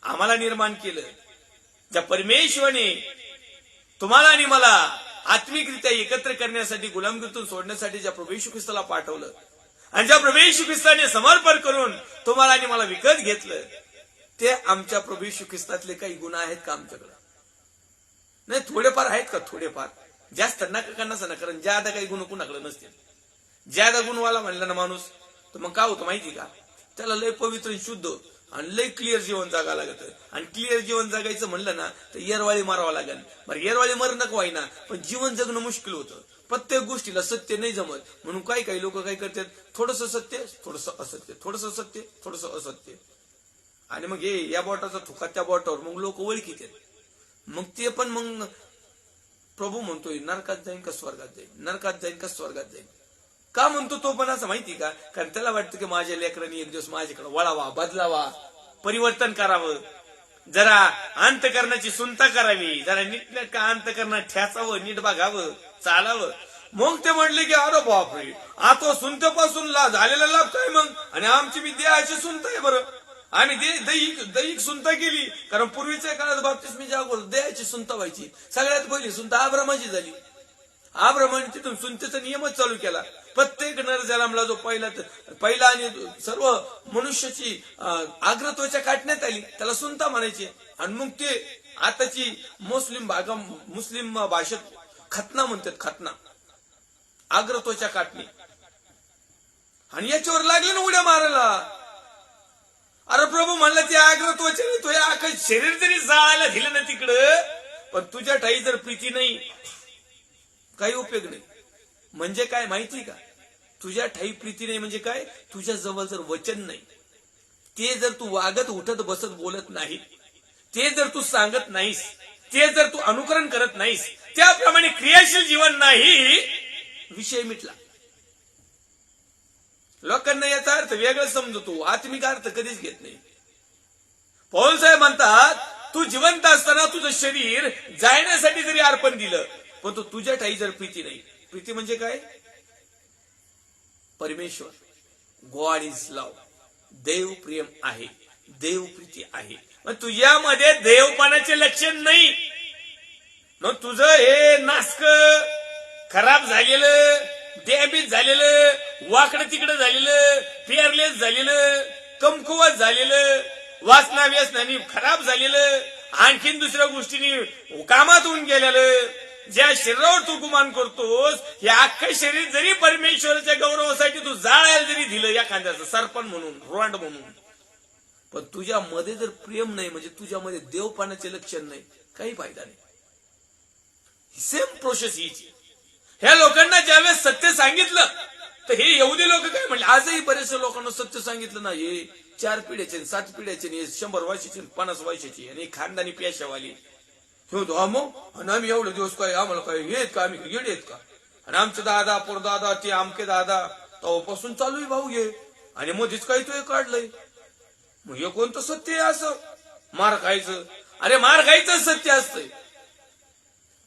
आम्हाला निर्माण केलं, ज्या परमेश्वराने तुम्हाला आणि मला आत्मिकरित्या एकत्र करण्यासाठी, गुलामगिरीतून सोडण्यासाठी ज्या प्रभू येशू ख्रिस्ताला पाठवलं, आणि ज्या प्रभू येशू ख्रिस्ताने समर्पण करून तुम्हाला आणि मला विकत घेतलं, ते आमच्या प्रभू येशू ख्रिस्तातले काही गुण आहेत का आमच्याकडे? नाही, थोडेफार आहेत का? थोडेफार. जास्त नका नसा ना, कारण ज्यादा काही गुण कुणाकडे नसतील. ज्यादा गुणवाला म्हणला ना माणूस, तर मग काय होतं माहिती का? त्याला लय पवित्र शुद्ध आणि लय क्लिअर जीवन जगावं लागत. आणि क्लिअर जीवन जगायचं म्हणलं ना तर येरवाळी मारावं लागेल. बरं, येरवाळी मर नको आहे ना, पण जीवन जगणं मुश्किल होतं. प्रत्येक गोष्टीला सत्य नाही जमत, म्हणून काही लोक काय करतात, थोडस सत्य, थोडस असत्य, थोडस सत्य, थोडस असत्य, आणि मग हे या बोटाचा थुका त्या बोटावर, मग लोक ओळखीत. मग ते पण मग प्रभू म्हणतोय नरकात जाईन का स्वर्गात जाईन, नरकात जाईन का स्वर्गात जाईन. का म्हणतो तो पण असं माहिती का? कारण त्याला वाटतं की माझ्या लेकरांनी एक दिवस माझ्याकडे वळावा, बदलावा, परिवर्तन करावं, जरा अंतकरणाची सुनता करावी, जरा नीटनेटका अंतकरणात ठ्याचावं, नीट बघावं, चालावं. मग ते म्हटले की अरे बापरे, आता सुनतेपासून झालेला लाभ काय मग? आणि आमची विद्याची सुनता आहे. बरं, आम्ही दैहिक सुनता केली, कारण पूर्वीच्या काळात बाप्तिस्मी ज्या देहाची सुनता व्हायची. सगळ्यात पहिली सुनता आब्रामाची झाली. आब्रामाने तिथून सुनतेचा नियमच चालू केला. प्रत्येक नरजन्मला जो पहिला आणि सर्व मनुष्याची आग्रत्वाच्या काटण्यात आली, त्याला सुनता म्हणायचे. आणि मग ते आताची मुस्लिम भाषेत खतना म्हणतात, खतना, आग्रत्वाच्या काटणी. आणि याच्यावर लागले ना उड्या मारायला. अरे प्रभू म्हणलं, ते आग्रत्वाच्या तुझ्या अख्खं शरीर जरी जाळायला दिलं ना तिकडं, पण तुझ्या ठाई जर प्रीती नाही, काही उपयोग नाही. म्हणजे काय माहिती का? तुझ्या ठाई प्रीती नाही म्हणजे काय? तुझ्या जवळ जर वचन नाही, ते जर तू वागत उठत बसत बोलत नाही, ते जर तू सांगत नाहीस, ते जर तू अनुकरण करत नाहीस, त्याप्रमाणे क्रियाशील जीवन नाही, विषय मिटला. लोकांना याचा अर्थ वेगळा समजतो, आत्मिक अर्थ कधीच घेत नाही. पौल साहेब म्हणतात, तू जिवंत असताना तुझं शरीर जायण्यासाठी जरी अर्पण दिलं, पण तो तुझ्या ठाई जर प्रीती नाही. प्रीती म्हणजे काय? परमेश्वर, गॉड इज लव्ह. देवप्रेम आहे, देवप्रीती आहे. मग तुझ्यामध्ये देवपणाचे लक्षण नाही. मग तुझं हे नासक खराब झालेलं, डॅमेज झालेलं, वाकडं तिकडं झालेलं, पेअरलेस झालेलं, कमकुवत झालेलं, वासना व्यसनानी खराब झालेलं, आणखीन दुसऱ्या गोष्टींनी कामात होऊन गेलेलं, ज्या शरीरावर तू गुमान करतोस, हे अख्खं शरीर जरी परमेश्वराच्या गौरवासाठी तू जाळायला जरी दिलं एखाद्याचं सरपण म्हणून, रोंड म्हणून, पण तुझ्यामध्ये जर प्रेम नाही, म्हणजे तुझ्यामध्ये देवपणाचे लक्षण नाही, काही फायदा नाही. सेम प्रोसेस हीची. ह्या लोकांना ज्यावेळेस सत्य सांगितलं तर हे यहुदी लोक काय म्हणले, आजही बरेचशे लोकांना सत्य सांगितलं ना, हे 4 पिढ्याचे 7 पिढ्याचे 100 वर्षाचे 50 वर्षाचे आणि खानदानी पेशावाली आणि आम्ही एवढे दिवस काय आम्हाला काय येत का, आम्ही येडे आहेत का, आणि आमचे दादा परदादा ते आमके दादा तेव्हापासून चालू आहे भाऊ हे, आणि मध्येच काही तो काढलंय. मग हे कोणतं सत्य आहे असं? मार खायचं. अरे मार खायचं सत्य असतंय.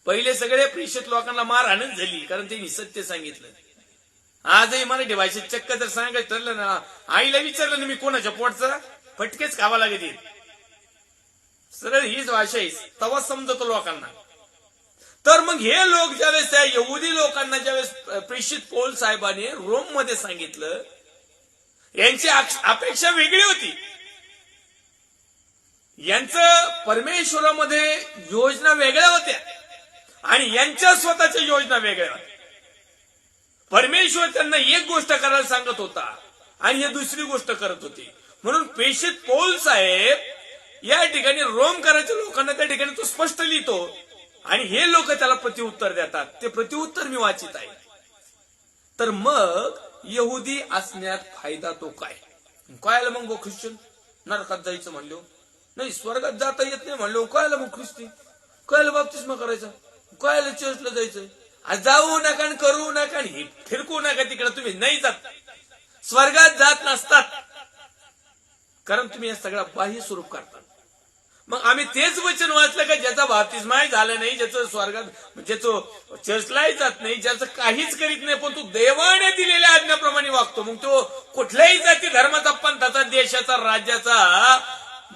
पहिले सगळे प्रेषित लोकांना मारहाणच झाली कारण त्यांनी सत्य सांगितलं. आजही मराठी भाषेत चक्क जर सांगायचं ठरलं ना, आईला विचारलं ना मी कोणाच्या पोटचा, फटकेच खावा लागेल. सरळ हीच भाषा आहे, तवा समजतो लोकांना. तर मग हे लोक ज्यावेळेस त्या यहुदी लोकांना ज्यावेळेस प्रेषित पौल साहेबांनी रोम मध्ये सांगितलं, यांची अपेक्षा वेगळी होती. यांचं परमेश्वरामध्ये योजना वेगळ्या होत्या आणि यांच्या स्वतःच्या योजना वेगळ्या होत्या. परमेश्वर त्यांना एक गोष्ट करायला सांगत होता आणि हे दुसरी गोष्ट करत होते. म्हणून प्रेषित पौल साहेब या ठिकाणी रोम करायच्या लोकांना त्या ठिकाणी तो स्पष्ट लिहितो आणि हे लोक त्याला प्रतिउत्तर देतात. ते प्रतिउत्तर मी वाचित आहे. तर मग यहुदी असण्यात फायदा तो काय? कायला मग ख्रिश्चन नरकात जायचं म्हणलो नाही, स्वर्गात जाता येत नाही म्हणलो, कायला मग ख्रिस्ती, कायला बाप्तिस्मा करायचा, कायला चर्चला जायचं, जाऊ नका आणि करू नका आणि फिरकू नका तिकडे, तुम्ही नाही जात, स्वर्गात जात नसतात, कारण तुम्ही या सगळा बाह्य स्वरूप करतात. मग आम्ही तेच वचन वाचलं का ज्याचा बाप्तिस्माही झाला नाही, ज्याचं स्वर्गात ज्याचं चर्चलाही जात नाही, ज्याचं काहीच करीत नाही, पण तो देवाने दिलेल्या आज्ञाप्रमाणे वागतो, मग तो कुठल्याही जाती धर्माचा, पंथाचा, देशाचा, राज्याचा,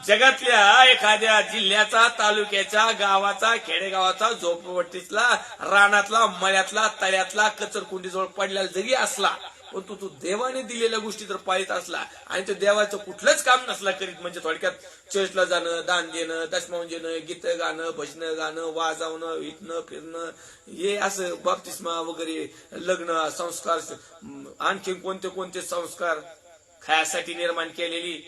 जगातल्या एखाद्या जिल्ह्याचा, तालुक्याच्या, गावाचा, खेडेगावाचा, झोपडपट्टीतला, रानातला, मळ्यातला, तळ्यातला, कचरकुंडीजवळ पडलेला जरी असला, पण तू देवाने दिलेल्या गोष्टी जर पाळीत असला आणि तो देवाचं कुठलंच काम नसला करीत, म्हणजे थोडक्यात चर्चला जाणं, दान देणं, दशमावून देणं, गीत गाणं, भजनं गाणं, वाजवणं, हिटणं फिरणं, हे असं बाप्तिस्मा वगैरे, लग्न संस्कार, आणखी कोणते कोणते संस्कार खायासाठी निर्माण केलेली,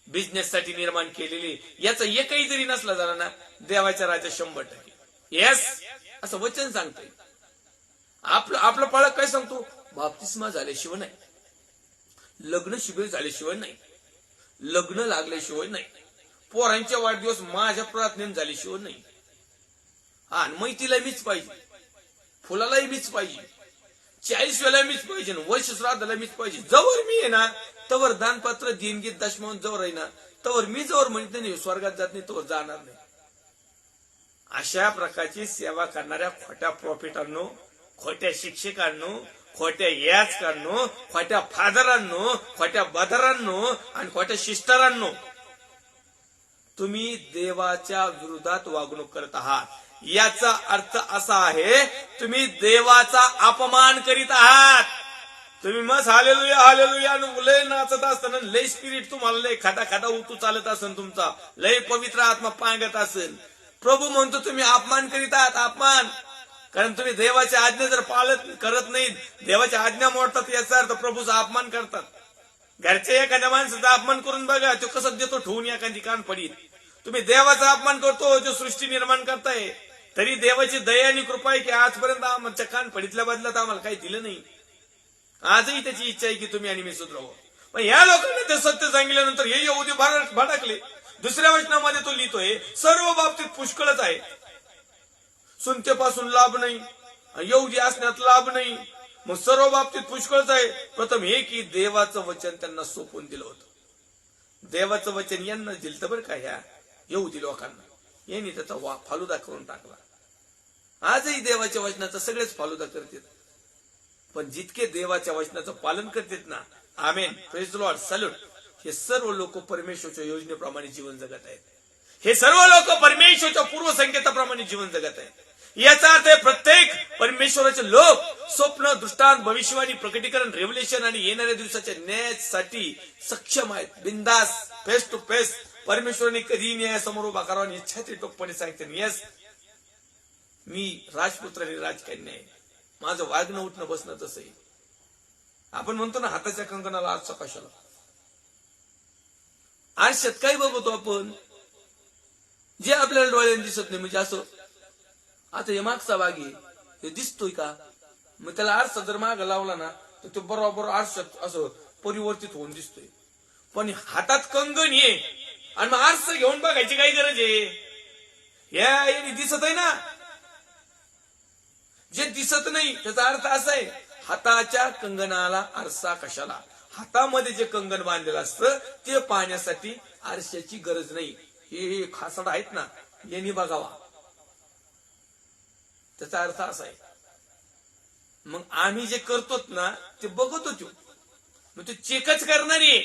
बिझनेससाठी निर्माण केलेली, याचा एकही जरी नसला झाला ना, देवाच्या राज्यात 100%. येस, असं वचन सांगतोय. आपलं पाळक काय सांगतो? बाप्तिस्मा झाल्याशिवाय नाही, लग्न शिबिर झाल्याशिवाय नाही, लग्न लागल्याशिवाय नाही, पोरांच्या वाढदिवस माझ्या प्रार्थनेने झाल्याशिवाय नाही, हा मैतीला मीच पाहिजे, फुलालाही मीच पाहिजे, 40 वेळा मीच पाहिजे, वर्ष श्राद्धाला मीच पाहिजे. जवळ मी आहे ना तवर दानपात्र देणगीत दशमावून जवळ आहे ना तवर मी जवळ म्हणते नाही स्वर्गात जात नाही तवर जाणार नाही. अशा प्रकारची सेवा करणाऱ्या खोट्या प्रॉफिटांनो, खोट्या शिक्षकांनो, खोट्या याचकांनो, खोट्या फादरांनो, खोट्या बदरांनो आणि खोट्या सिस्टरांनो, तुम्ही देवाच्या विरोधात वागणूक करत आहात. याचा अर्थ असा आहे तुम्ही देवाचा अपमान करीत आहात. तुम्ही मस्त हालेलुया हालेलुया लय नाचत असताना लय स्पिरिट तुम्हाला लय खाता खाता उतू चालत असेल, तुमचा लय पवित्र आत्मा पांगत असेल. प्रभू म्हणतो तुम्ही अपमान करीत आहात, अपमान. कारण तुम्ही देवाची आज्ञा जर पाळत करत नाही, देवाची आज्ञा मोडतात, याचा अर्थ प्रभूचा अपमान करतात. घरच्या एखाद्या माणसाचा अपमान करून बघा, तो कसं देतो ठेवून एखादी कान पडीत. तुम्ही देवाचा अपमान करतो जो सृष्टी निर्माण करताय, तरी देवाची दया आणि कृपा आहे की आजपर्यंत आमच्या कान पडीतल्या बदल्यात आम्हाला काही दिलं नाही. आजही त्याची इच्छा आहे की तुम्ही आणि मी सुधरावं. पण या लोकांना ते सत्य सांगितल्यानंतर हे यहुदी भडकले. दुसऱ्या वचनामध्ये तो लिहितोय सर्व बाबतीत पुष्कळच आहे, सुनतेपासून लाभ नाही, यहुदी असण्यात लाभ नाही. मग सर्व बाबतीत पुष्कळच आहे. प्रथम हे की देवाचं वचन त्यांना सोपवून दिलं होतं. देवाचं वचन यांना दिलं बरं का, ह्या यहुदी लोकांना. यांनी त्याचा फालुदा करून टाकला. आजही देवाच्या वचनाचा सगळेच फालुदा करतात, पण जितके देवाच्या वचनाचं पालन करतात ना, आमेन, प्रेज द लॉर्ड, सॅल्यूट, हे सर्व लोक परमेश्वरच्या योजनेप्रमाणे जीवन जगत आहेत. हे सर्व लोक परमेश्वरच्या पूर्वसंकेताप्रमाणे जीवन जगत आहेत. याचा अर्थ प्रत्येक परमेश्वराचे लोक स्वप्न, दृष्टांत, भविष्यवाणी, प्रकटीकरण, रेव्हलेशन आणि येणाऱ्या दिवसाच्या न्यायासाठी सक्षम आहेत. बिंदास, फेस टू फेस परमेश्वराने कधी न्यायासमोर उभा करावा आणि इच्छाती टोकपणे सांगते, यस मी राजपुत्र आणि राजकन्या आहे. माझं वागणं उठणं बसणं तसं आहे. आपण म्हणतो ना हाताच्या कंकणाला आरसा कशाला. आरशात काय बघतो आपण जे आपल्याला डोळ्याने दिसत नाही. म्हणजे असं आता हे मागचा भाग आहे हे दिसतोय का, मग त्याला आरसा जर माग लावला ना तर तो बरोबर आरशात असं परिवर्तित होऊन दिसतोय. पण हातात कंगण ये आणि मग आरसा घेऊन बघायची काही गरज आहे. या दिसत आहे ना, जे दिसत नाही त्याचा अर्थ असा आहे हाताच्या कंगणाला आरसा कशाला. हातामध्ये जे कंगण बांधलेलं असतं ते पाहण्यासाठी आरशाची गरज नाही. हे खासड आहेत ना यांनी बघावा, त्याचा अर्थ असा आहे. मग आम्ही जे करतो ना ते बघत होतो, मग ते चेकच करणारी आहे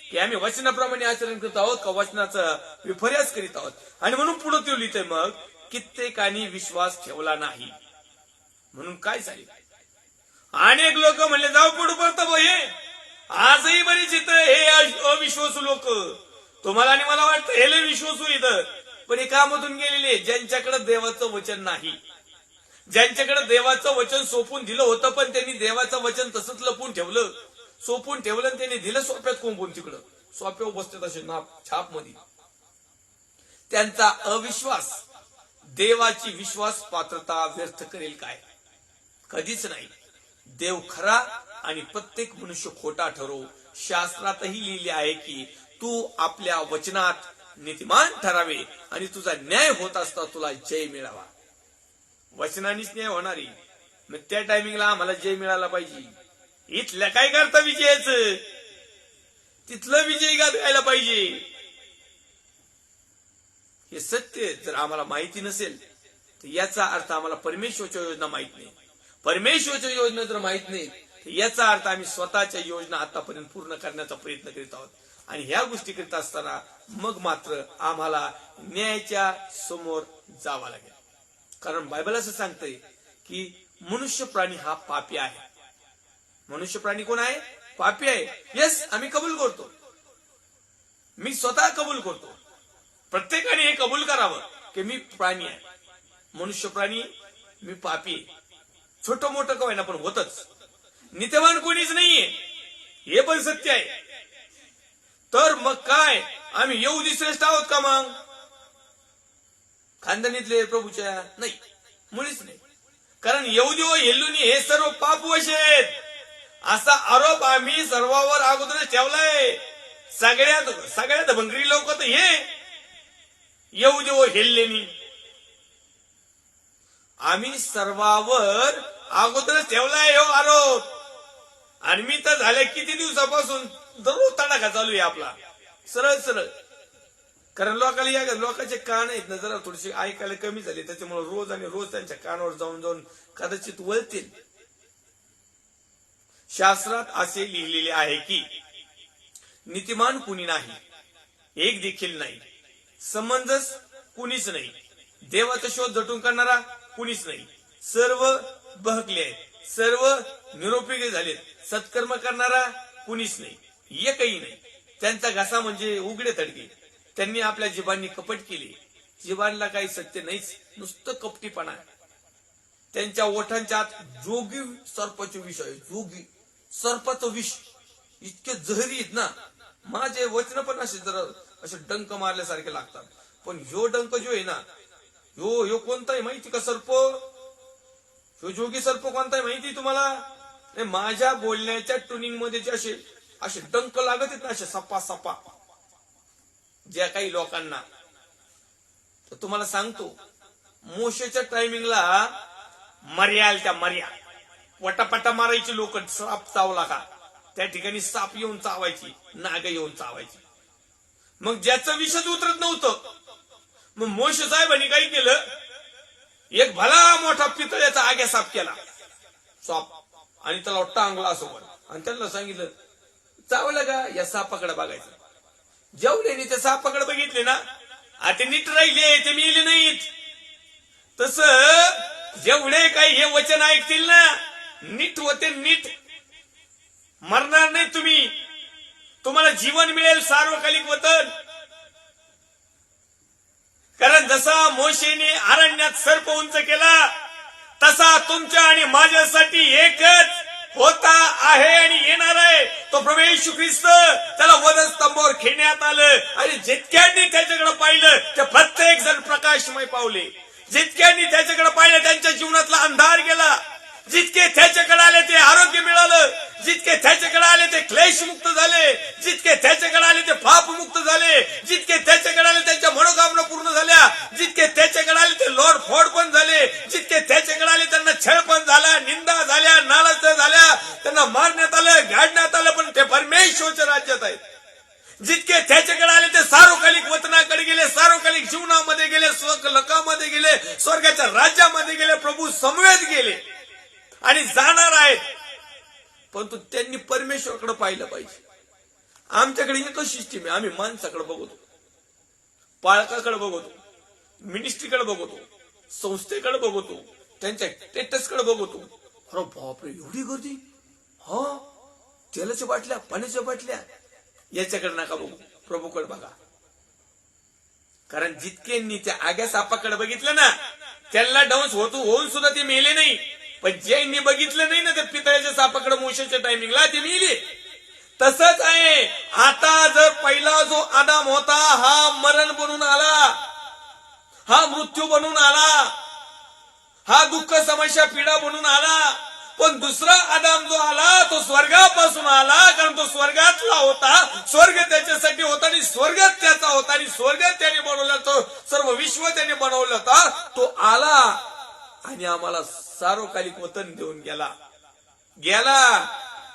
की आम्ही वचनाप्रमाणे आचरण करत आहोत का वचनाचा विपर्यास करीत आहोत. आणि म्हणून पुढे ते लिहितंय मग कित्येकानी विश्वास ठेवला नाही म्हणून काय झाले. अनेक लोक म्हणले जाऊ पुढे पडतं हे आजही बरीच इथं हे अविश्वासू लोक. तुम्हाला आणि मला वाटतं हे लय विश्वासू इथं, पण हे कामातून गेलेले ज्यांच्याकडे देवाचं वचन नाही, ज्यांच्याकडे देवाचं वचन सोपून दिलं होतं पण त्यांनी देवाचं वचन तसंच लपून ठेवलं, सोपून ठेवलं आणि त्यांनी दिलं सोप्यात कोंबून तिकडं सोप्या बसतात असे छाप मध्ये. त्यांचा अविश्वास देवाची विश्वास पात्रता व्यर्थ करेल काय, कधीच नाही. देव खरा आणि प्रत्येक मनुष्य खोटा ठरवो. शास्त्रातही लिहिले आहे की तू आपल्या वचनात नीतिमान ठरावे आणि तुझा न्याय होत असता तुला जय मिळावा. वचनानेच न्याय होणारी, मग त्या टायमिंगला आम्हाला जय मिळाला पाहिजे. इथल्या काय करता विजयाचं, तिथलं विजय गायला पाहिजे. हे सत्य जर आम्हाला माहिती नसेल तर याचा अर्थ आम्हाला परमेश्वरच्या योजना माहित नाही. परमेश्वरच्या योजना जर माहित नाही तर याचा अर्थ आम्ही स्वतःच्या योजना आतापर्यंत पूर्ण करण्याचा प्रयत्न करीत आहोत. आणि ह्या गोष्टी करीत असताना मग मात्र आम्हाला न्यायाच्या समोर जावं लागेल. कारण बायबल असं सांगतंय की मनुष्य प्राणी हा पापी आहे. मनुष्य प्राणी कोण आहे, पापी आहे. येस आम्ही कबूल करतो, मी स्वतः कबूल करतो. प्रत्येकाने हे कबूल करावं की मी प्राणी आहे, मनुष्य प्राणी, मी पापी आहे. छोटं मोठं का होईना पण होतच. नित्यवान कोणीच नाहीये हे पण सत्य आहे. तर मग काय आम्ही यहुदी श्रेष्ठ आहोत का मग खानदानीतले प्रभूच्या? नाही, मुळीच नाही. कारण यहुदी व हेल्लुनी हे सर्व पापवश आहेत असा आरोप आम्ही सर्वांवर अगोदर ठेवलाय. सगळ्यात भंगरी लोक तर हे यहुदी व हेल्लेनी आम्ही सर्वांवर अगोदर ठेवलाय हो आरोप. आणि मी तर झाल्या किती दिवसापासून दररोज तडाखा चालू आहे आपला सरळ सरळ. कारण लोकांचे कान आहेत ना जरा थोडेसे ऐकायला कमी झाले, त्याच्यामुळे रोज आणि रोज त्यांच्या कानावर जाऊन जाऊन कदाचित वळतील. शास्त्रात असे लिहिलेले आहे की नीतिमान कुणी नाही, एक देखील नाही. समंजस कुणीच नाही, देवाचा शोध झटून करणारा कुणीच नाही. सर्व बहकले आहेत, सर्व निरुपयोगी झालेत. सत्कर्म करणारा कुणीच नाही, एकही नाही. त्यांचा घसा म्हणजे उघडे तडके. त्यांनी आपल्या जिभांनी कपट केले. जिभांना काही सत्य नाहीच, नुसतं कपटीपणा. त्यांच्या ओठांच्या आत जोगी सर्पाचे विष आहे. जोगी सर्पाचं विष इतके जहरी आहेत ना. माझे वचन पण असे जरा असे डंक मारल्यासारखे लागतात. पण ह्यो डंक जो आहे ना ह्यो कोणता आहे माहिती का सर्प? ह्यो जोगी सर्प कोणता आहे माहिती तुम्हाला? माझ्या बोलण्याच्या ट्युनिंग मध्ये जे असे डंक लागत आहेत ना, असे सपा सपा ज्या काही लोकांना, तर तुम्हाला सांगतो मोशेच्या टायमिंगला मर्या आल्या. त्या मर्या पटापटा मारायची लोक. साप चावला का त्या ठिकाणी साप येऊन चावायची, नाग येऊन चावायची. मग ज्याचं विषच उतरत नव्हतं मग मोशे साहेबांनी काही केलं, एक भला मोठा पितळ्याचा आग्या साप केला साप आणि त्याला टांगला असं आणि त्यांना सांगितलं चावलं का या सापाकडे बघायचं. जेवले ते सापाकडे बघितले ना, ते नीट राहिले, ते मिळले नाहीत. तस जेवढे काही हे वचन ऐकतील ना, नीट होते, नीट मरणार नाही तुम्ही, तुम्हाला जीवन मिळेल, सार्वकालिक वतन. कारण जसा मोशेने अरण्यात सर्प उंच केला, तसा तुमच्या आणि माझ्यासाठी एकच होता, आहे आणि येणार आहे, तो प्रभू येशू ख्रिस्त. त्याला वधस्तंभावर खेळण्यात आलं आणि जितक्यांनी त्याच्याकडे पाहिलं ते प्रत्येक जण प्रकाशमय पावले. जितक्यांनी त्याच्याकडे पाहिलं त्यांच्या जीवनातला अंधार गेला. जितके त्याच्याकडे आले ते आरोग्य मिळालं, जितके त्याच्याकडे आले ते क्लेशमुक्त झाले, जितके त्याच्याकडे आले ते पापमुक्त झाले, जितके त्याच्याकडे आले त्यांच्या मनोकामना पूर्ण झाल्या, जितके त्याच्याकडे आले ते लॉर्ड फोड पण झाले, जितके त्याच्याकडे आले त्यांना छळ पण झाला, निंदा झाल्या, नाराज झाल्या, त्यांना मारण्यात आलं, गाडण्यात आलं, पण ते परमेश्वराच्या राज्यात आहेत. जितके त्याच्याकडे आले ते सार्वकालिक वतनाकडे गेले, सार्वकालिक जीवनामध्ये गेले, स्वर्गलोकामध्ये गेले, स्वर्गाच्या राज्यामध्ये गेले, प्रभू समवेत गेले आणि जाणार आहेत. परंतु त्यांनी परमेश्वराकडे पाहिलं पाहिजे. आमच्याकडे एकच सिस्टीम आहे, आम्ही माणसाकडे बघतो, पाळकाकडे बघतो, मिनिस्ट्रीकडे बघतो, संस्थेकडे बघतो, त्यांच्या स्टेटसकडे बघतो. अरे बापरे, एवढी गर्दी, हा तेलाच्या बाटल्या, पाण्याच्या बाटल्या, याच्याकडे नका बघू, प्रभूकडे बघा. कारण जितक्यांनी त्या आग्या सापाकडे बघितलं ना, त्यांना डाऊन्स होऊन सुद्धा ते मेले नाही. पण ज्यांनी बघितलं नाही ना त्या पितळ्याच्या सापाकडे मोशेच्या टायमिंगला, ते मेले. तसंच आहे आता. जर पहिला जो आदाम होता हा मरण बनून आला, हा मृत्यू बनून आला, हा दुःख समस्या पीडा बनून आला. पण दुसरा आदाम जो आला तो स्वर्गापासून आला, कारण तो स्वर्गातला होता, स्वर्ग त्याच्यासाठी होता आणि स्वर्गात त्याचा होता आणि स्वर्गात त्याने बनवला, तो सर्व विश्व त्याने बनवलं होता. तो आला आणि आम्हाला सार्वकालिक वतन देऊन गेला.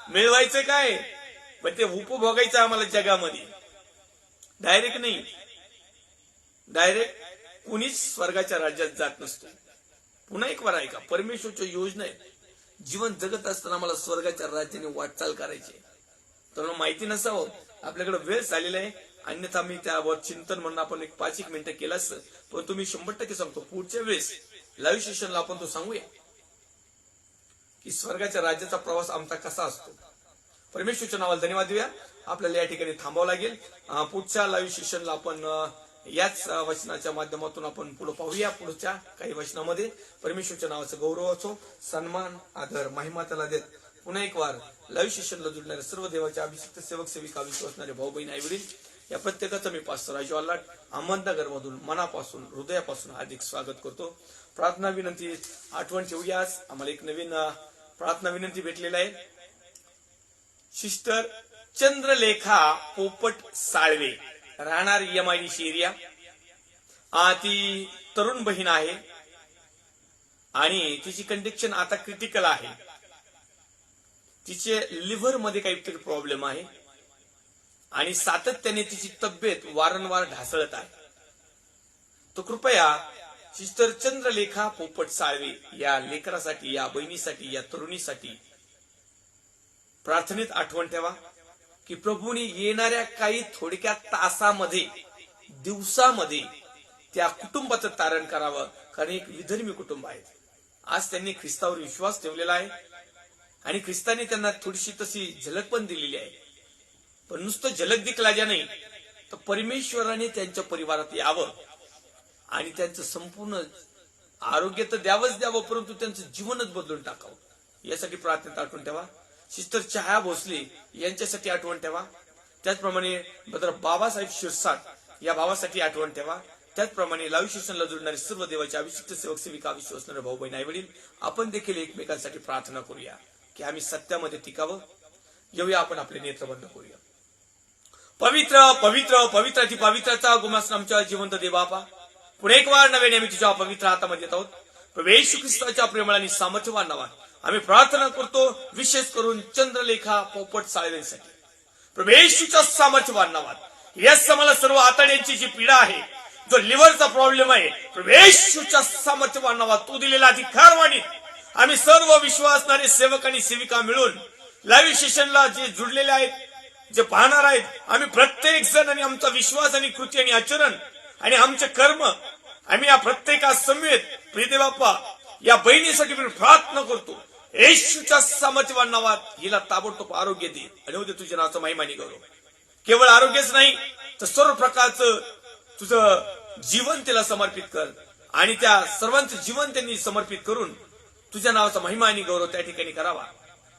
मिळवायचं काय, पण ते उपभोगायचं आम्हाला जगामध्ये. डायरेक्ट नाही, डायरेक्ट कुणीच स्वर्गाच्या राज्यात जात नसतो. पुन्हा एक वार ऐका, परमेश्वरच्या योजना आहे. जीवन जगत असताना आम्हाला स्वर्गाच्या राज्याने वाटचाल करायची. तर माहिती नसावं, आपल्याकडे वेळ झालेला आहे, अन्यथा मी त्यावर चिंतन म्हणून आपण एक 5 मिनिटं केलं असतं. पण तुम्ही 100% सांगतो, पुढच्या वेळेस लाईव्ह सेशनला आपण तो सांगूया की स्वर्गाच्या राज्याचा प्रवास आमचा कसा असतो. परमेश्वरच्या नावाला धन्यवाद देऊया. आपल्याला या ठिकाणी थांबावं लागेल. पुढच्या लाईव्ह सेशनला आपण याच वचनाच्या माध्यमातून आपण पुढे पाहूया. पुढच्या काही वचनामध्ये परमेश्वरच्या नावाचा गौरव असो, सन्मान, आदर, महिमा त्याला देत पुन्हा एक वार लाईव्ह सेशनला जुडणारे सर्व देवाचे अभिषिक्त सेवक सेविका, विश्वासणारे भाऊ बहीण, आई वडील, या प्रत्येकाचं मी पास्टर राजू आल्हाट अहमदनगर मधून मनापासून हृदयापासून हार्दिक स्वागत करतो. प्रार्थना विनंती आठवण ठेवूया. आम्हाला एक नवीन प्रार्थना विनंती भेटलेला आहे. सिस्टर चंद्रलेखा पोपट साळवे, राहणार MIDC एरिया. ती तरुण बहीण आहे आणि तिची कंडिशन आता क्रिटिकल आहे. तिचे लिव्हर मध्ये काहीतरी प्रॉब्लेम आहे आणि सातत्याने तिची तब्येत वारंवार ढासळत आहे. तो कृपया सिस्टर चंद्रलेखा पोपट साळवे या लेकरासाठी, या बहिणीसाठी, या तरुणीसाठी प्रार्थनेत आठवण ठेवा की प्रभूने येणाऱ्या काही थोडक्या तासामध्ये, दिवसामध्ये त्या कुटुंबाचं तारण करावं. कारण एक विधर्मी कुटुंब आहे. आज त्यांनी ख्रिस्तावर विश्वास ठेवलेला आहे आणि ख्रिस्ताने त्यांना थोडीशी तशी झलक पण दिलेली आहे. पण नुसतं झलक दिखला नाही तर परमेश्वराने त्यांच्या परिवारात यावं आणि त्यांचं संपूर्ण आरोग्य तर द्यावं, परंतु त्यांचं जीवनच बदलून टाकावं. यासाठी प्रार्थनेत आठवण ठेवा. सिस्टर छाया भोसले यांच्यासाठी आठवण ठेवा. त्याचप्रमाणे ब्रदर बाबासाहेब शिरसाट या भावासाठी आठवण ठेवा. त्याचप्रमाणे लाईव्ह सेशनला जुळणारे सर्व देवाचे अभिषिक्त सेवक सेविका, विश्वासणारे भाऊ बहीण, आई वडील, आपण देखील एकमेकांसाठी प्रार्थना करूया की आम्ही सत्यामध्ये टिकावं. येऊया आपण आपले नेत्र बंद करूया. पवित्र पवित्र पवित्र अति पवित्राचा गुमास आमच्या जिवंत देवापा, पुढे एक वार नव्याने आम्ही तुझ्या पवित्र हातामध्ये येत आहोत. प्रभू येशू ख्रिस्ताच्या प्रेमाला आणि सामर्थ्यवान नावात आम्ही प्रार्थना करतो, विशेष करून चंद्रलेखा पोपट साळवेंसाठी. प्रभू येशूच्या सामर्थ्यवान नावात, यस आम्हाला सर्व आतड्यांची जी पीडा आहे, जो लिव्हरचा प्रॉब्लेम आहे, प्रभू येशूच्या सामर्थ्यवान नावात तू दिलेला अधिकार वाणीत आम्ही सर्व विश्वासणारे सेवक आणि सेविका मिळून लाईव्ह सेशनला जे जुडलेले आहेत जे पाहणार आहेत, आम्ही प्रत्येक जण आणि आमचा विश्वास आणि कृती आणि आचरण आणि आमचे कर्म, आम्ही या प्रत्येकास समवेत प्रिय बाप्पा या बहिणीसाठी मी प्रार्थना करतो. येशूच्या सामर्थ्यवान नावात हिला ताबडतोब आरोग्य दे आणि उद्या तुझ्या नावाचा महिमानी गौरव. केवळ आरोग्यच नाही तर सर्व प्रकारचं तुझं जीवन तिला समर्पित कर आणि त्या सर्वांचं जीवन त्यांनी समर्पित करून तुझ्या नावाचा महिमा आणि गौरव त्या ठिकाणी करावा.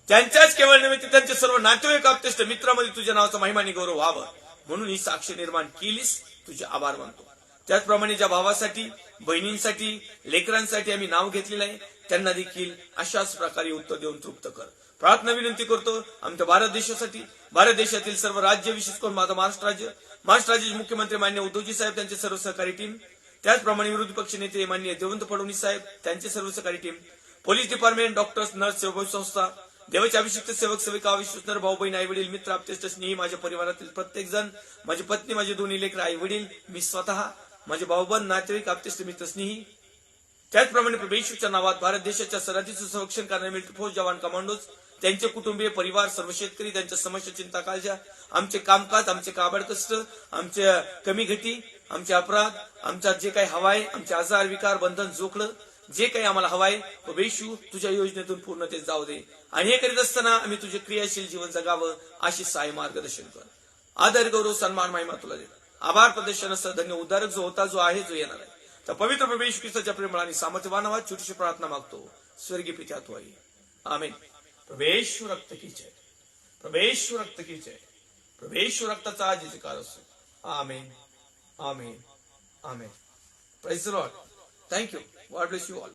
त्यांच्याच केवळ निमित्त त्यांचे सर्व नातेवाईक आपतेष्ट मित्रामध्ये तुझ्या नावाचा महिमा आणि गौरव व्हावं म्हणून ही साक्ष निर्माण केलीस. तुझे आभार मानतो. त्याचप्रमाणे ज्या भावासाठी, बहिणींसाठी, लेकरांसाठी आम्ही नाव घेतलेलं आहे त्यांना देखील अशाच प्रकारे उत्तर देऊन तृप्त कर. प्रार्थना विनंती करतो आमच्या भारत देशासाठी, भारत देशातील सर्व राज्य, विशेष करून माझं महाराष्ट्र राज्याचे मुख्यमंत्री मान्य उद्धवजी साहेब, त्यांचे सर्व सहकारी टीम, त्याचप्रमाणे विरोधी पक्ष नेते माननीय देवेंद्र फडणवीस साहेब, त्यांचे सर्व सहकारी team, police department, doctors, nurse, सेवा संस्था, देवाचे अभिषिक्त सेवक सेविका, विश्वस्तर भाऊ बहीण, आई वडील, मित्र, आपतेष्ट, स्नेही, माझ्या परिवारातील प्रत्येक जण, माझी पत्नी, माझे दोन्ही लेकर, आई वडील, मी स्वतः, माझे भाऊबंद, नातेवाईक, आपतेष्ट, मित्र, स्नेही, त्याचप्रमाणे प्रभू येशूच्या नावात भारत देशाच्या सरहद्दीचं संरक्षण करणारे मिलिटरी फोर्स, जवान, कमांडोज, त्यांचे कुटुंबीय, परिवार, सर्व शेतकरी, त्यांच्या समस्या, चिंता, काळजा, आमचे कामकाज, आमचे काबाड कष्ट, आमच्या कमी घटी, आमचे अपराध, आमच्यात जे काही हवाय, आमचे आजार, विकार, बंधन, जोखलं, जे काही आम्हाला हवाय प्रभू येशू तुझ्या योजनेतून पूर्णतेत जाऊ दे आणि हे करीत असताना आम्ही तुझे क्रियाशील जीवन जगावं अशी साय मार्गदर्शन कर. आदर, गौरव, सन्मान, महिमा तुला दे. आभार प्रदर्शनासह धन्य उद्धारक जो होता, जो आहे, जो येणार आहे, तर पवित्र प्रभू येशू ख्रिस्ताच्या प्रेमळ आणि सामर्थ्यवान नावात छोटीशी प्रार्थना मागतो. स्वर्गीय पिता तू आहे. आमेन. प्रभू येशू रक्त की जय, प्रभू येशू रक्त की जय, प्रभू येशू रक्ताचा आज जयकार असो. Amen, amen, amen. Praise the lord. Thank you. God bless you all.